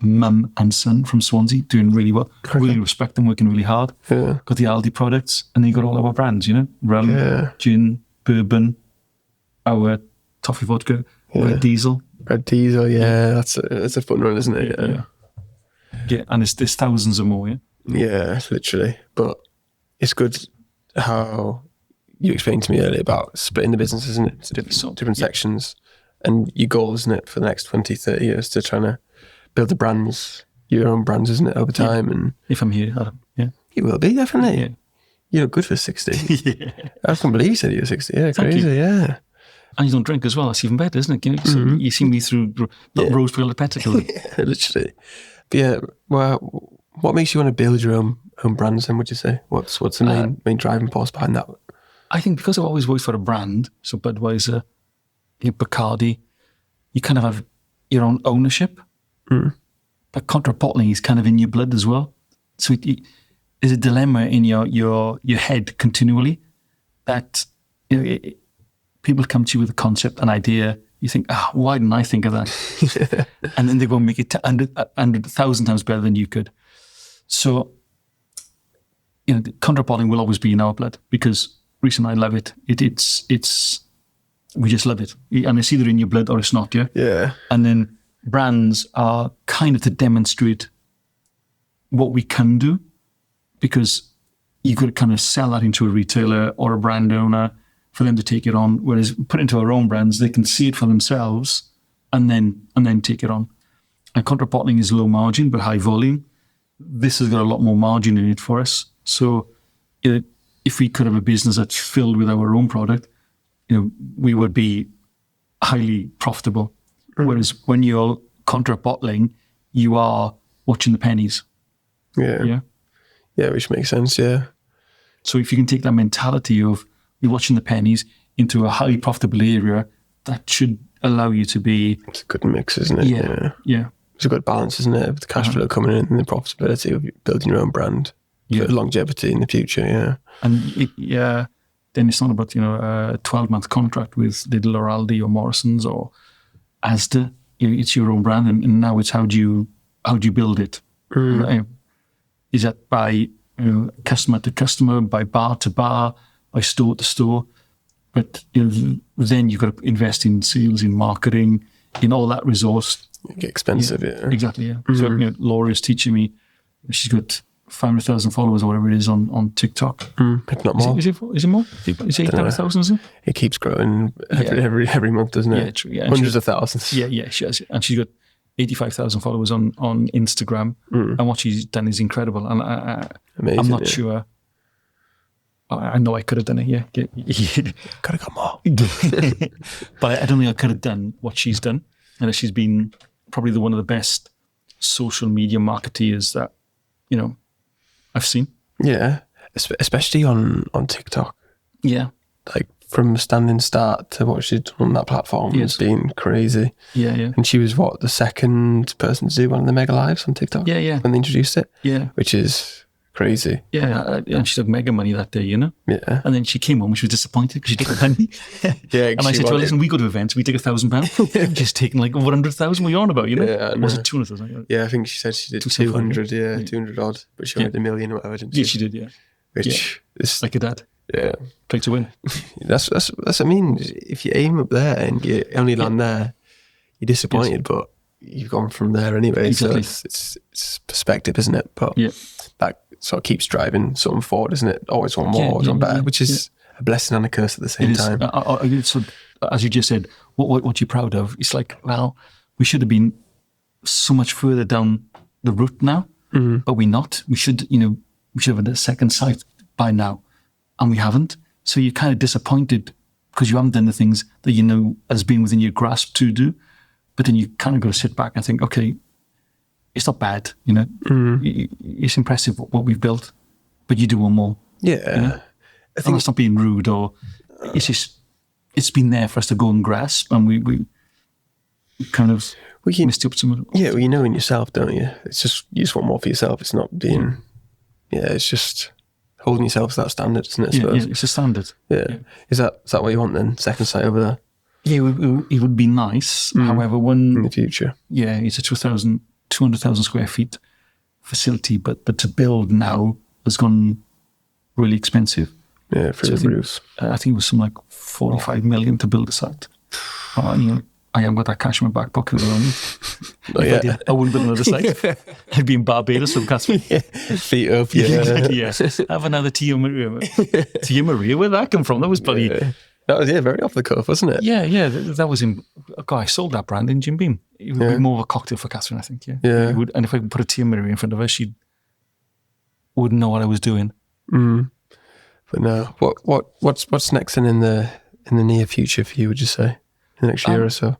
Mum and son from Swansea, doing really well. Really respect them, working really hard. Yeah. Got the Aldi products, and then you got all our brands, you know, rum, gin, bourbon, our toffee vodka, Red Diesel. Red Diesel, yeah, that's a fun one, isn't it? Yeah, and there's thousands of more, yeah? Yeah, literally. But it's good how you explained to me earlier about splitting the business, isn't it? To different sections. And your goal, isn't it, for the next 20, 30 years to try to build the brands, your own brands, isn't it, over time? And if I'm here, Adam, you will be, definitely. Yeah. You look good for 60. I can't believe you said you were 60. Yeah, crazy, yeah. And you don't drink as well. That's even better, isn't it? You know, so you see me through rose-peeled petticoat. Yeah, literally. But yeah, well, what makes you want to build your own brands then, would you say? What's the main driving force behind that? I think because I've always worked for a brand, so Budweiser, Bacardi, you kind of have your own ownership. But contract bottling is kind of in your blood as well. So there's a dilemma in your head continually that people come to you with a concept, an idea. You think, why didn't I think of that? And then they go and make it 100,000 times better than you could. So, contract bottling will always be in our blood because Reese and I love it. We just love it. And it's either in your blood or it's not, yeah? Yeah. And then brands are kind of to demonstrate what we can do because you've got to kind of sell that into a retailer or a brand owner for them to take it on. Whereas put into our own brands, they can see it for themselves and then take it on. And contract bottling is low margin but high volume. This has got a lot more margin in it for us. So if we could have a business that's filled with our own product, we would be highly profitable. Whereas when you're contract bottling, you are watching the pennies. Yeah, which makes sense. Yeah. So if you can take that mentality of you're watching the pennies into a highly profitable area, that should allow you to be. It's a good mix, isn't it? Yeah. It's a good balance, isn't it? Of the cash flow coming in and the profitability of building your own brand for longevity in the future. Yeah. And then it's not about a 12-month contract with Lidl or Aldi or Morrison's or Asda. It's your own brand, and now it's how do you build it? Is that by customer to customer, by bar to bar, by store to store? But then you've got to invest in sales, in marketing, in all that resource. It get expensive, yeah. Exactly, yeah. So Laura is teaching me. She's got 500,000 followers or whatever it is on TikTok. If not more. Is it more? Is it 800,000? Is it? It keeps growing every month, doesn't it? Yeah, true. Yeah. Hundreds of thousands. Yeah, she has. And she's got 85,000 followers on Instagram. And what she's done is incredible. And Amazing, I'm not sure. I know I could have done it, yeah. Could have got more. But I don't think I could have done what she's done. And she's been probably one of the best social media marketeers that, I've seen. Yeah, especially on TikTok. Yeah. Like from standing start to what she's done on that platform has been crazy. Yeah. And she was the second person to do one of the mega lives on TikTok? Yeah. When they introduced it? Yeah. Which is crazy. Yeah, and she took mega money that day, Yeah. And then she came home and she was disappointed because she took the money. And I said to her, listen, we go to events, we take £1,000. You've just taken like over 100,000, what are you on about, Yeah, was it 200,000? Yeah, I think she said she did 200, 200 odd, but she made $1 million or whatever, didn't she? Yeah, she did, yeah. Which is like a dad. Yeah. Play to win. That's what I mean. If you aim up there and you only land there, you're disappointed, but you've gone from there anyway. Exactly. So it's perspective, isn't it? But that sort of keeps driving something forward, isn't it? Always want more, always want better, which is a blessing and a curse at the same time. So, as you just said, what you're proud of? It's like, well, we should have been so much further down the route now, but we're not. We should have had a second sight by now, and we haven't. So you're kind of disappointed because you haven't done the things that has been within your grasp to do. But then you kind of got to sit back and think, okay, it's not bad, It's impressive what we've built, but you do want more. Yeah. And that's not being rude, or it's just, it's been there for us to go and grasp, and we kind of missed the opportunity. Yeah, well, you know in yourself, don't you? It's just, you just want more for yourself. It's not being, it's just holding yourself to that standard, isn't it? I suppose. Yeah, it's a standard. Yeah. Is that what you want then? Second site over there? Yeah, it would be nice. However, in the future. Yeah, it's a 200,000 square feet facility, but to build now has gone really expensive. Yeah, for the roofs. I think it was something like 45 million to build the site. I haven't got that cash in my back pocket at the moment. I wouldn't build another site. I'd be in Barbados with Catherine. Feet up, Exactly, yeah. Have another Tia Maria. Tia Maria, where'd that come from? That was bloody... That was, very off the cuff, wasn't it? Yeah, that was in... I sold that brand in Jim Beam. It would be more of a cocktail for Catherine, I think, yeah. And if I could put a Tia Maria in front of her, she wouldn't know what I was doing. But no, what's next then in the near future for you, would you say? In the next year or so?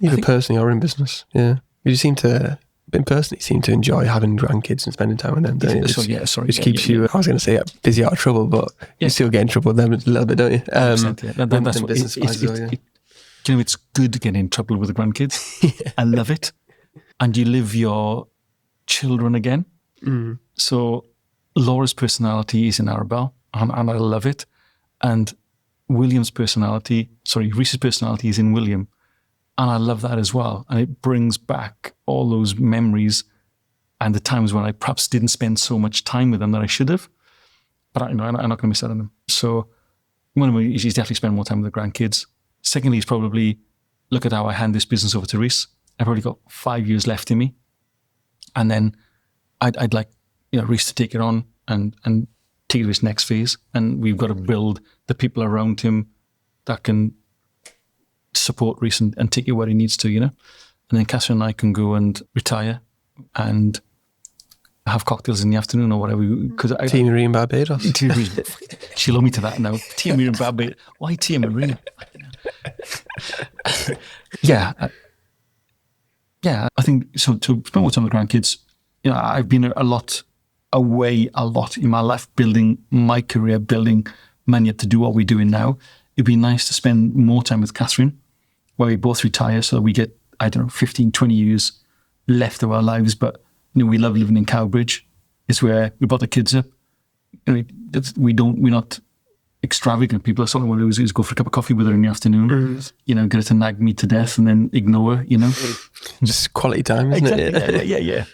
Either personally or in business, yeah. You seem to enjoy having grandkids and spending time with them, don't you? It keeps you, I was going to say, busy out of trouble, but you still get in trouble with them a little bit, don't you? That's what it's good to get in trouble with the grandkids. I love it. And you live your children again. So Laura's personality is in Arabelle, and I love it. And Reese's personality is in William. And I love that as well. And it brings back all those memories and the times when I perhaps didn't spend so much time with them that I should have. But I'm not going to miss out on them. So one of them is definitely spend more time with the grandkids. Secondly is probably look at how I hand this business over to Reese. I've probably got 5 years left in me. And then I'd like Reese to take it on and take it to its next phase. And we've got to build the people around him that can support Reese and take it where he needs to, And then Catherine and I can go and retire and have cocktails in the afternoon or whatever. Tia Marie in Barbados. She'll love me to that now. Tia Marie in Barbados. Why Tia Marie? I think so. To spend more time with the grandkids, I've been away a lot in my life, building my career, building money to do what we're doing now. It'd be nice to spend more time with Catherine, where we both retire so that we get, 15, 20 years left of our lives. But, we love living in Cowbridge. It's where we brought the kids up. We're not extravagant people. That's all I want to do is go for a cup of coffee with her in the afternoon, get her to nag me to death and then ignore her, Just quality time, isn't it?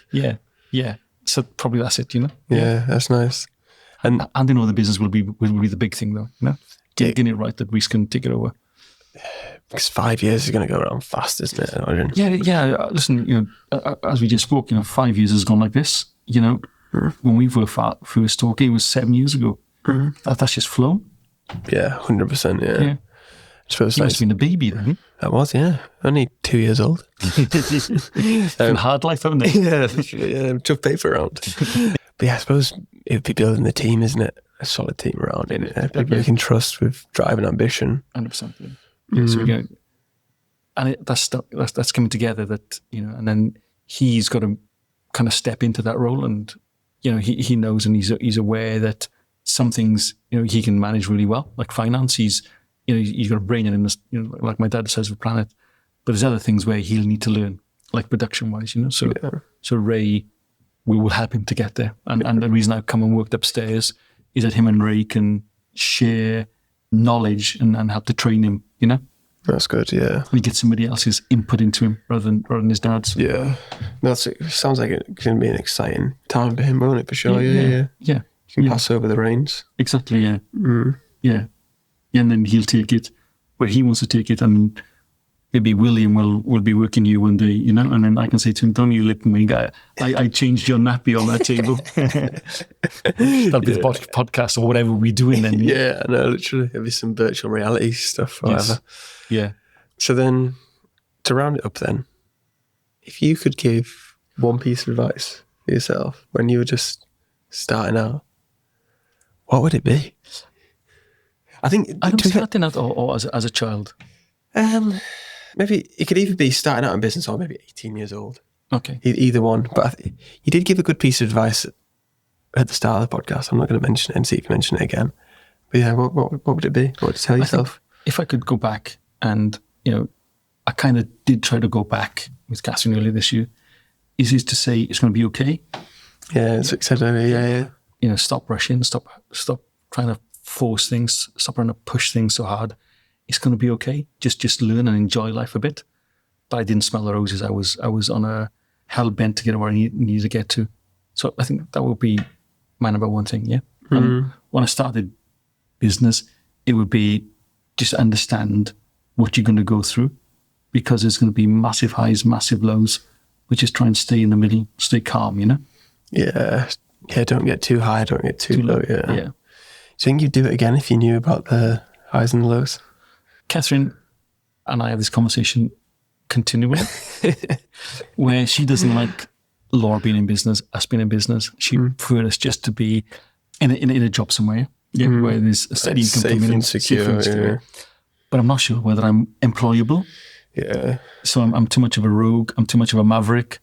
Yeah. So probably that's it, Yeah, that's nice. And the business will be the big thing though, Getting it right that Reese can take it over. Because 5 years is going to go around fast, isn't it? Yeah. Listen, as we just spoke, 5 years has gone like this. When we were first talking, it was 7 years ago. That's just flown. Yeah, 100%. Yeah. I suppose you must have been a baby then. I was, yeah. Only 2 years old. Been hard life, haven't they? Yeah, literally. Yeah, tough paper around. But yeah, I suppose it would be building the team, isn't it? A solid team around it. People you can trust with drive and ambition. 100%. Yeah. So we go, and that's coming together. That and then he's got to kind of step into that role, and he knows and he's aware that some things he can manage really well, like finance. He's got a brain in him, like my dad says with Planet. But there's other things where he'll need to learn, like production wise. So Ray, we will help him to get there. And the reason I've come and worked upstairs is that him and Ray can share knowledge and help to train him, That's good, yeah. And he gets somebody else's input into him rather than his dad's. Yeah. It sounds like it can be an exciting time for him, won't it, for sure? Yeah. You can pass over the reins. Exactly, yeah. Yeah. And then he'll take it where he wants to take it, and maybe William will be working you one day, and then I can say to him, don't you lip me, guy. I changed your nappy on that table. That'll be the podcast or whatever we're doing then. Yeah, I know, literally. There'll be some virtual reality stuff or whatever. Yeah. So then, to round it up then, if you could give one piece of advice for yourself when you were just starting out, what would it be? I think... starting out or as a child? Maybe it could either be starting out in business or maybe 18 years old. Okay. Either one. But you did give a good piece of advice at the start of the podcast. I'm not going to mention it and see if you can mention it again. But yeah, what would it be? What would you tell yourself? If I could go back and, I kind of did try to go back with Catherine earlier this year, is to say it's going to be okay. Yeah, it's earlier, yeah. Stop rushing, stop trying to force things, stop trying to push things so hard. It's going to be okay. Just learn and enjoy life a bit. But I didn't smell the roses. I was on a hell bent to get where I needed to get to. So I think that would be my number one thing, yeah. And when I started business, it would be just understand what you're going to go through, because there's going to be massive highs, massive lows, but just try and stay in the middle, stay calm, Yeah, don't get too high, don't get too low, yeah. Yeah. Do you think you'd do it again if you knew about the highs and the lows? Catherine and I have this conversation continually where she doesn't like Laura being in business, us being in business. She prefers us just to be in a job somewhere, where there's a steady income coming in, secure, yeah. But I'm not sure whether I'm employable. Yeah. So I'm too much of a rogue. I'm too much of a maverick.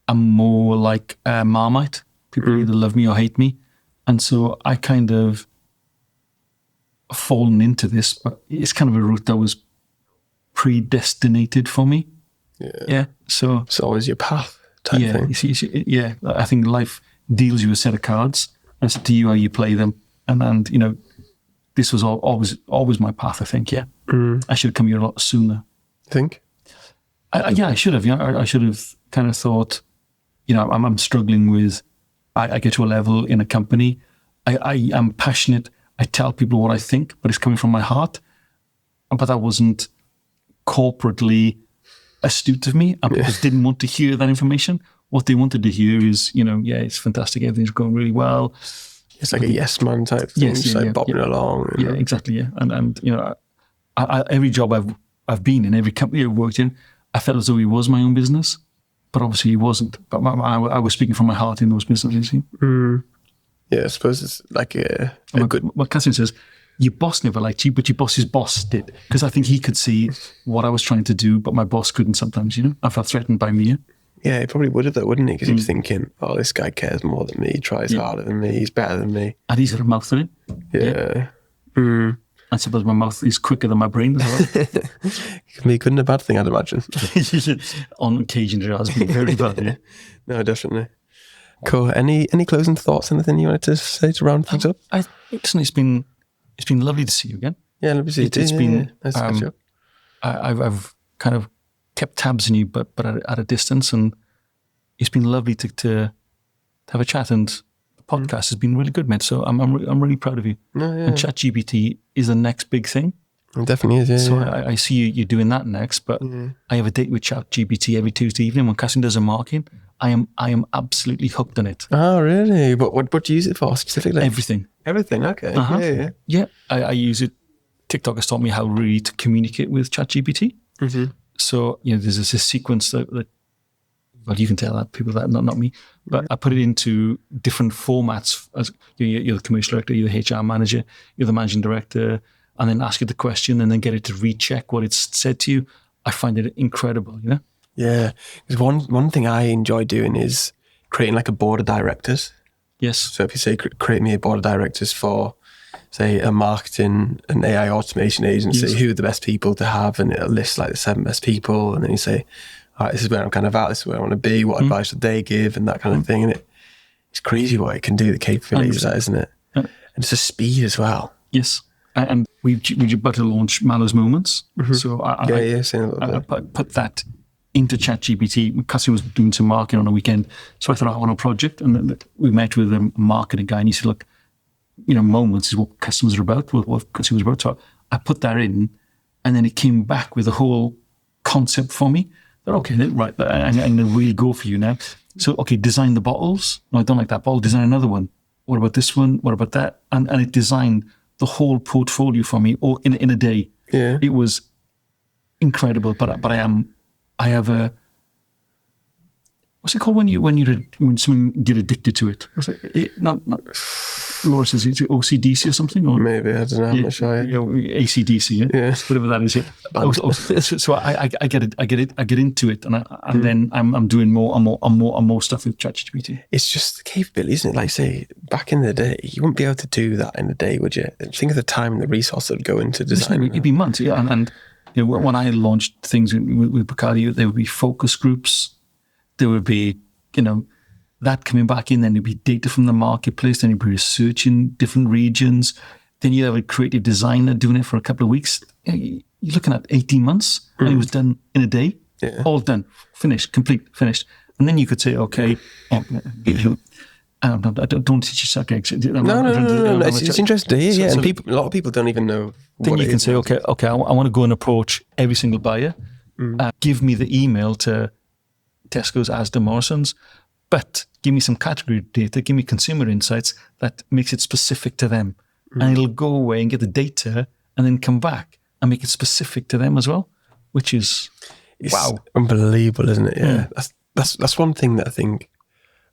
I'm more like a Marmite. People either love me or hate me. And so I kind of fallen into this, but it's kind of a route that was predestinated for me. Yeah. So it's always your path type thing. You see, I think life deals you a set of cards, and it's up to you how you play them. And this was always my path, I think, yeah. I should have come here a lot sooner. Think? I should have. I should have kind of thought, I'm struggling with, I get to a level in a company, I am passionate, I tell people what I think, but it's coming from my heart. But that wasn't corporately astute of me, and people didn't want to hear that information. What they wanted to hear is, it's fantastic, everything's going really well. It's like a yes man type thing, just bobbing along. Yeah, exactly, yeah. And I every job I've been in, every company I've worked in, I felt as though it was my own business, but obviously it wasn't. But I was speaking from my heart in those businesses. Yeah, I suppose it's like a good... What Catherine says, your boss never liked you, but your boss's boss did. Because I think he could see what I was trying to do, but my boss couldn't sometimes, I felt threatened by me. Yeah, he probably would have though, wouldn't he? Because he was thinking, oh, this guy cares more than me, he tries harder than me, he's better than me. And he's got a mouth in it. Yeah. I suppose my mouth is quicker than my brain as well. It can be a good and a bad thing, I'd imagine. On occasion, it has been very bad, yeah. No, definitely. Cool. Any closing thoughts, anything you wanted to say to round things up? It's been lovely to see you again. Yeah, lovely to see you too. It's been nice to catch up. I've kind of kept tabs on you, but at a distance, and it's been lovely to have a chat, and the podcast has been really good, mate. So I'm really proud of you. And ChatGPT is the next big thing. It definitely is, yeah. So I see you doing that next, but I have a date with ChatGPT every Tuesday evening when Catherine does a marking. I am absolutely hooked on it. Oh, really? What do you use it for specifically? Everything. Everything, okay. Yeah. I use it. TikTok has taught me how really to communicate with ChatGPT. So, there's this sequence that, well, you can tell that, people that, not me, but I put it into different formats. As you're the commercial director, you're the HR manager, you're the managing director, and then ask it the question and then get it to recheck what it's said to you. I find it incredible, Yeah, because one thing I enjoy doing is creating like a board of directors. Yes. So if you say, create me a board of directors for, say, a marketing and AI automation agency, who are the best people to have, and it'll list like the 7 best people, and then you say, all right, this is where I'm kind of at, this is where I want to be, what advice should they give, and that kind of thing. And it's crazy what it can do, the capabilities of that, isn't it? And it's the speed as well. Yes. And we're about to launch Mallows Moments. So I put that into ChatGPT. Cassie was doing some marketing on a weekend, so I thought I want a project, and then we met with a marketing guy, and he said, look, moments is what customers are about, what consumers are about. So I put that in, and then it came back with a whole concept for me. They're okay, right, I'm going to really go for you now. So, okay, design the bottles. No, I don't like that bottle. Design another one. What about this one? What about that? And it designed the whole portfolio for me, all in a day. Yeah, it was incredible. But I have a, what's it called when someone get addicted to it? Laura says it's OCDC or something, or Maybe, I don't know. I'm not sure. ACDC, Yeah. whatever that is. So I get it. I get into it, and then I'm doing more and more stuff with ChatGPT. It's just the capability, isn't it? Like, say, back in the day, you wouldn't be able to do that in a day, would you? Think of the time and the resource that would go into design. It'd be months, yeah. And when I launched things with Bacardi, there would be focus groups. There would be, that coming back in, then there'd be data from the marketplace, then you'd be researching different regions. Then you'd have a creative designer doing it for a couple of weeks. You're looking at 18 months, and it was done in a day. Yeah. All done, finished, complete, finished. And then you could say, okay, don't teach you suck eggs. No. It's interesting to hear, yeah. And a lot of people don't even know. Then you can say, okay, I want to go and approach every single buyer. Give me the email to Tesco's, Asda, Morrison's, but give me some category data, give me consumer insights that makes it specific to them. And it'll go away and get the data and then come back and make it specific to them as well, which is, wow. Unbelievable, isn't it? Yeah. That's one thing that I think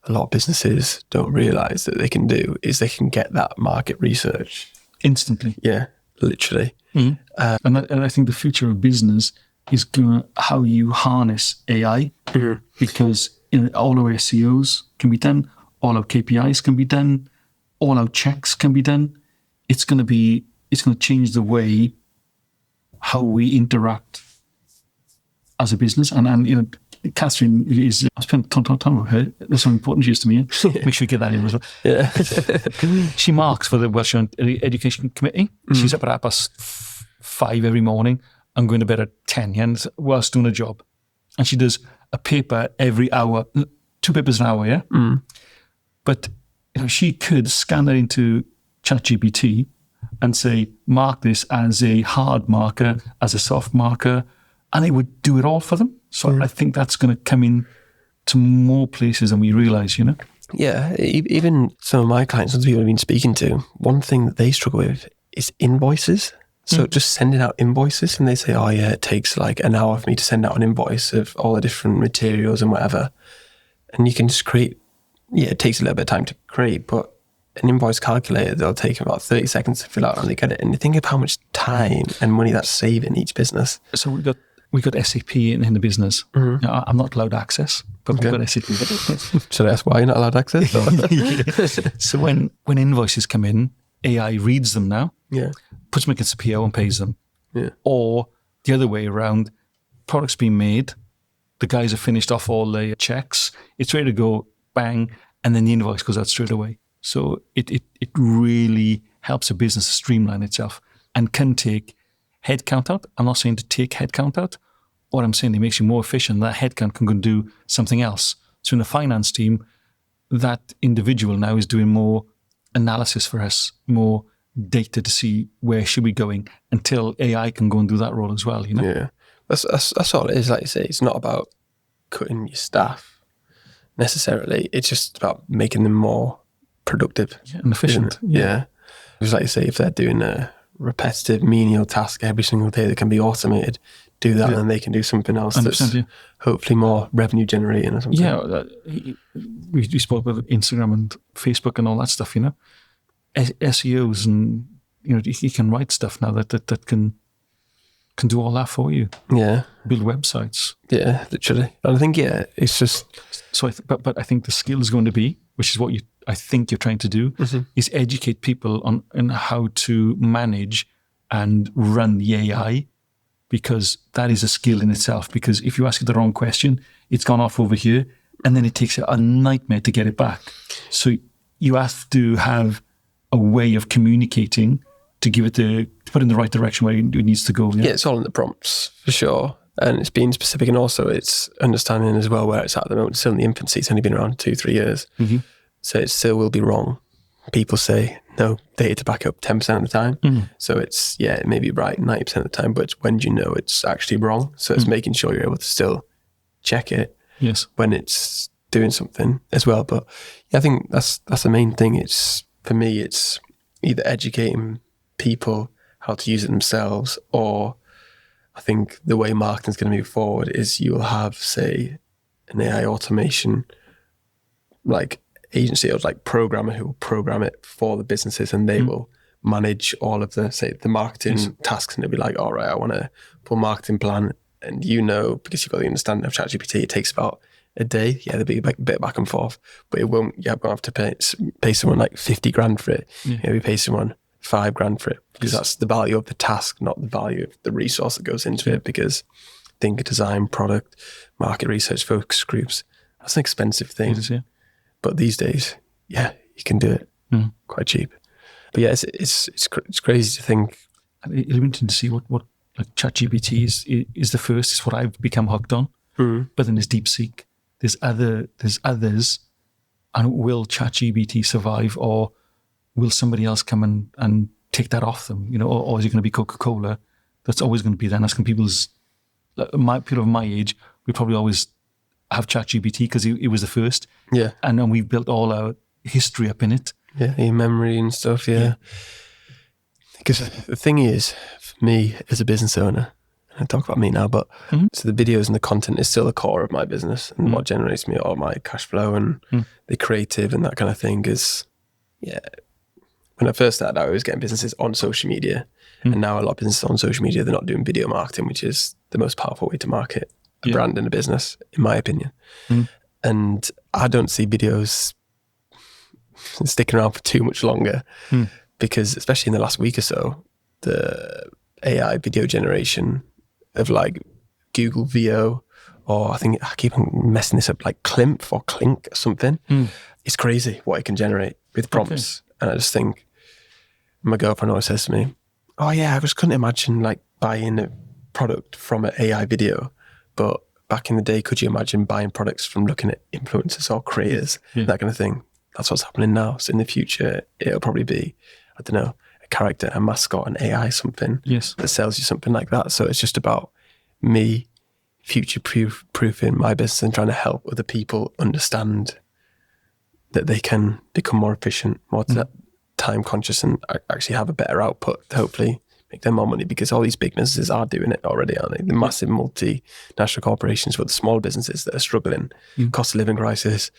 a lot of businesses don't realise that they can do, is they can get that market research. Instantly. Yeah, literally. And I think the future of business is how you harness AI, because all our SEOs can be done, all our KPIs can be done, all our checks can be done. It's going to change the way how we interact as a business. And Catherine I spent a ton of time with her. That's how important she is to me. Make sure you get that in as well. Yeah. She marks for the Welsh Education Committee. She's up at 5 every morning and going to bed at 10, and whilst doing a job. And she does a paper every hour, 2 papers an hour, yeah? But she could scan that into ChatGPT and say, mark this as a hard marker, as a soft marker, and it would do it all for them. So I think that's going to come in to more places than we realise, Yeah, even some of my clients, some people I've been speaking to, one thing that they struggle with is invoices. So just sending out invoices, and they say, oh yeah, it takes like an hour for me to send out an invoice of all the different materials and whatever. And you can just create, it takes a little bit of time to create, but an invoice calculator, they'll take about 30 seconds to fill out and they get it. And you think of how much time and money that's saving each business. So we got SAP in the business. I'm not allowed access, but we've got SAP. Should I ask why you're not allowed access? So when invoices come in, AI reads them now, puts them against the PO and pays them. Or the other way around, products being made, the guys have finished off all the checks, it's ready to go, bang, and then the invoice goes out straight away. So it really helps a business streamline itself and can take headcount out. I'm not saying to take headcount out. What I'm saying, it makes you more efficient. That headcount can go and do something else. So in the finance team, that individual now is doing more analysis for us, more data to see where should we going, until AI can go and do that role as well. Yeah, that's all it is. Like you say, it's not about cutting your staff necessarily. It's just about making them more productive and efficient. Yeah. Because like you say, if they're doing a repetitive menial task every single day that can be automated, do that, and then they can do something else that's hopefully more revenue generating or something. Yeah, we spoke about Instagram and Facebook and all that stuff, SEOs, and you can write stuff now that can do all that for you. Yeah, build websites. Yeah, literally. And I think it's just so. But I think the skill is going to be, which is what I think you're trying to do, is educate people on how to manage and run the AI, because that is a skill in itself. Because if you ask it the wrong question, it's gone off over here, and then it takes a nightmare to get it back. So you have to have a way of communicating to give it to put in the right direction where it needs to go. Yeah, it's all in the prompts for sure. And it's being specific, and also it's understanding as well where it's at the moment. It's still in the infancy. It's only been around 2-3 years. So it still will be wrong. People say, no, data to back up 10% of the time. So it's, it may be right 90% of the time, but when do you know it's actually wrong? So it's making sure you're able to still check it when it's doing something as well. But I think that's the main thing. It's, for me, it's either educating people how to use it themselves, or I think the way marketing is going to move forward is you'll have, say, an AI automation, like agency or like programmer who will program it for the businesses, and they will manage all of the, say, the marketing tasks, and they'll be like, all right, I want to put a marketing plan, and because you've got the understanding of ChatGPT, it takes about a day. Yeah, there'll be like a bit back and forth, but it won't. You won't have to pay someone like 50 grand for it. You pay someone 5 grand for it, because that's the value of the task, not the value of the resource that goes into it. Because think design, product, market research, focus groups, that's an expensive thing. But these days, you can do it quite cheap. But yeah, it's crazy to think. It'll be interesting to see what like ChatGPT is the first. It's what I've become hooked on. But then there's DeepSeek. There's others. And will ChatGPT survive, or will somebody else come and take that off them? Or is it going to be Coca-Cola? That's always going to be there. And that's going to people of my age. We probably always have ChatGPT because it was the first. Yeah. And then we've built all our history up in it. Yeah, your memory and stuff, Because the thing is, for me as a business owner, I talk about me now, but so the videos and the content is still the core of my business, and what generates me all my cash flow and the creative and that kind of thing is, when I first started out, I was getting businesses on social media, and now a lot of businesses on social media, they're not doing video marketing, which is the most powerful way to market a brand and a business, in my opinion. And I don't see videos sticking around for too much longer, because especially in the last week or so, the AI video generation of like Google VO, or I keep on messing this up, like Klimpf or Clink or something. It's crazy what it can generate with prompts. And I just think, my girlfriend always says to me, oh yeah, I just couldn't imagine like buying a product from an AI video. But back in the day, could you imagine buying products from looking at influencers or creators, that kind of thing? That's what's happening now. So in the future, it'll probably be, I don't know, a character, a mascot, an AI, something that sells you something like that. So it's just about me future-proofing my business and trying to help other people understand that they can become more efficient, more time conscious, and actually have a better output to hopefully make them more money, because all these big businesses are doing it already, aren't they? The massive multinational corporations, but the small businesses that are struggling, cost of living crisis,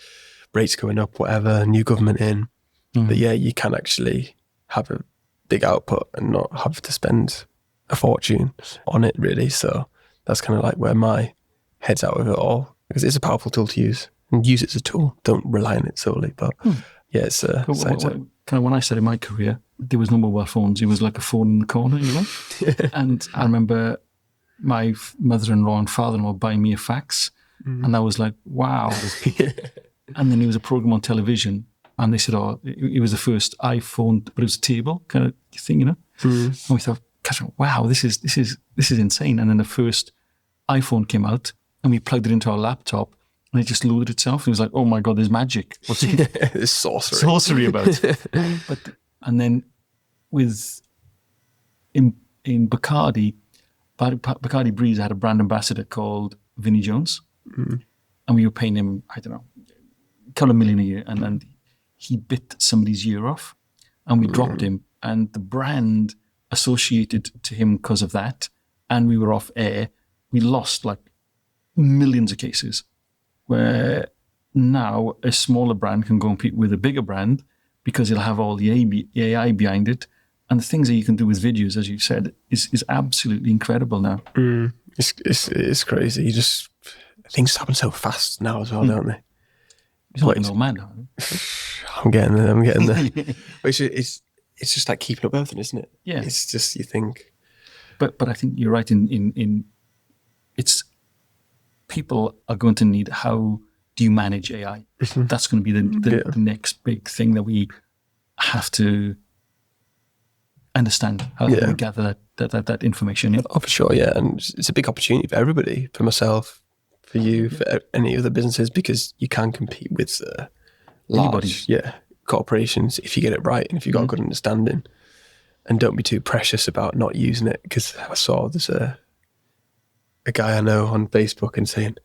rates going up, whatever, new government in. But you can actually have a big output and not have to spend a fortune on it, really. So that's kind of like where my head's out of it all, because it's a powerful tool to use, and use it as a tool. Don't rely on it solely. But it's kind of when I started my career, there was no mobile phones. It was like a phone in the corner, And I remember my mother-in-law and father-in-law buying me a fax, and I was like, wow. And then there was a program on television, and they said, it was the first iPhone, but it was a table kind of thing, And we thought, gosh, wow, this is insane. And then the first iPhone came out, and we plugged it into our laptop, and it just loaded itself. It was like, oh my God, there's magic. What's there's sorcery about it. And then in Bacardi Breeze had a brand ambassador called Vinnie Jones, and we were paying him, I don't know, a couple of million a year, and he bit somebody's ear off, and we dropped him, and the brand associated to him because of that, and we were off air. We lost like millions of cases, where now a smaller brand can go and compete with a bigger brand because it'll have all the AI behind it. And the things that you can do with videos, as you said, is absolutely incredible now. It's crazy. Things happen so fast now as well, don't they? He's not an old man now. I'm getting there. But it's just like keeping up with everything, isn't it? Yeah. It's just, you think. But I think you're right in it's, people are going to need, how do you manage AI? That's going to be the next big thing that we have to understand, how do we gather that information. Yeah. Oh, for sure, yeah. And it's a big opportunity for everybody, for myself, for you, for any other businesses, because you can compete with large corporations if you get it right and if you've got a good understanding. And don't be too precious about not using it, because I saw there's a guy I know on Facebook and saying,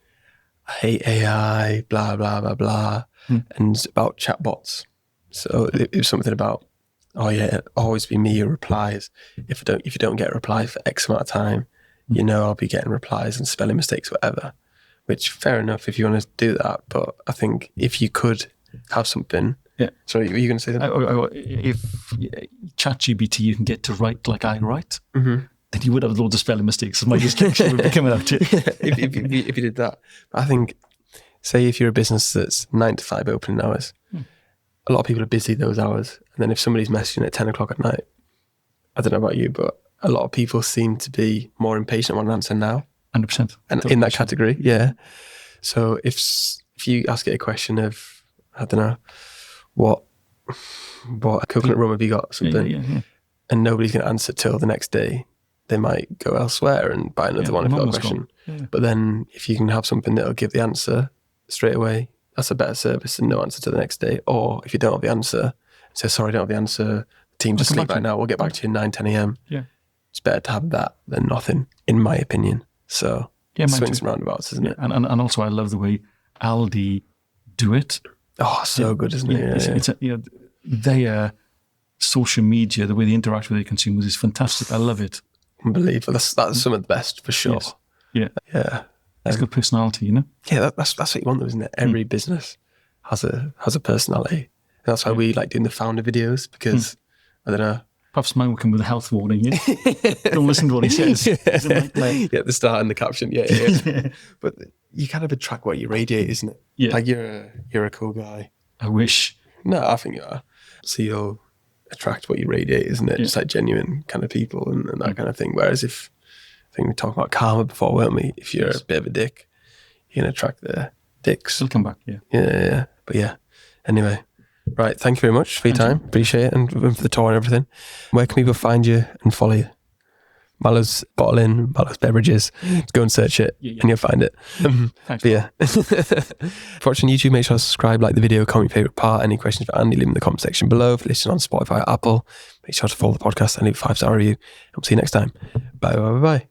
I hate AI, blah, blah, blah, blah. And it's about chatbots. So it was something about, always be me who replies. If you don't get a reply for X amount of time, I'll be getting replies and spelling mistakes, whatever. Which, fair enough if you want to do that. But I think if you could have something. Yeah. Sorry, were you going to say that? If ChatGPT you can get to write like I write, then you would have loads of spelling mistakes. So my dyslexia would be coming out. if you did that. I think, say if you're a business that's 9 to 5 opening hours, a lot of people are busy those hours. And then if somebody's messaging at 10 o'clock at night, I don't know about you, but a lot of people seem to be more impatient and want an answer now. 100%. And in that category, yeah. So if you ask it a question of, I don't know, what coconut rum have you got, something, and nobody's going to answer till the next day, they might go elsewhere and buy another one if they've got a question. Yeah. But then if you can have something that'll give the answer straight away, that's a better service than no answer till the next day. Or if you don't have the answer, say, sorry, I don't have the answer, the team just sleep right now, we'll get back to you at 9, 10 a.m. Yeah. It's better to have that than nothing, in my opinion. So swings and roundabouts, isn't it? And also I love the way Aldi do it. Oh, so good, isn't it? It's their social media, the way they interact with their consumers is fantastic. I love it. Unbelievable. That's some of the best for sure. Yes. Yeah. It's got personality, you know? Yeah, that's what you want though, isn't it? Every business has a personality. And that's why we like doing the founder videos, because I don't know. Perhaps mine will come with a health warning. Yeah? Don't listen to what he says. The start and the caption. Yeah. But you kind of attract what you radiate, isn't it? Yeah. Like you're a cool guy. I wish. No, I think you are. So you'll attract what you radiate, isn't it? Just like genuine kind of people and that kind of thing. Whereas I think we talked about karma before, weren't we? If you're a bit of a dick, you're going to attract the dicks. They'll come back, yeah. Yeah. But yeah. Anyway. Right, thank you very much for your time. Appreciate it, and for the tour and everything. Where can people find you and follow you? Mallows Bottling, Mallows Beverages. Go and search it, and you'll find it. Thanks. But yeah. If you're watching YouTube, make sure to subscribe, like the video, comment your favourite part. Any questions for Andy, leave them in the comment section below. If you're listening on Spotify or Apple, make sure to follow the podcast and leave a 5-star review. And we'll see you next time. Bye.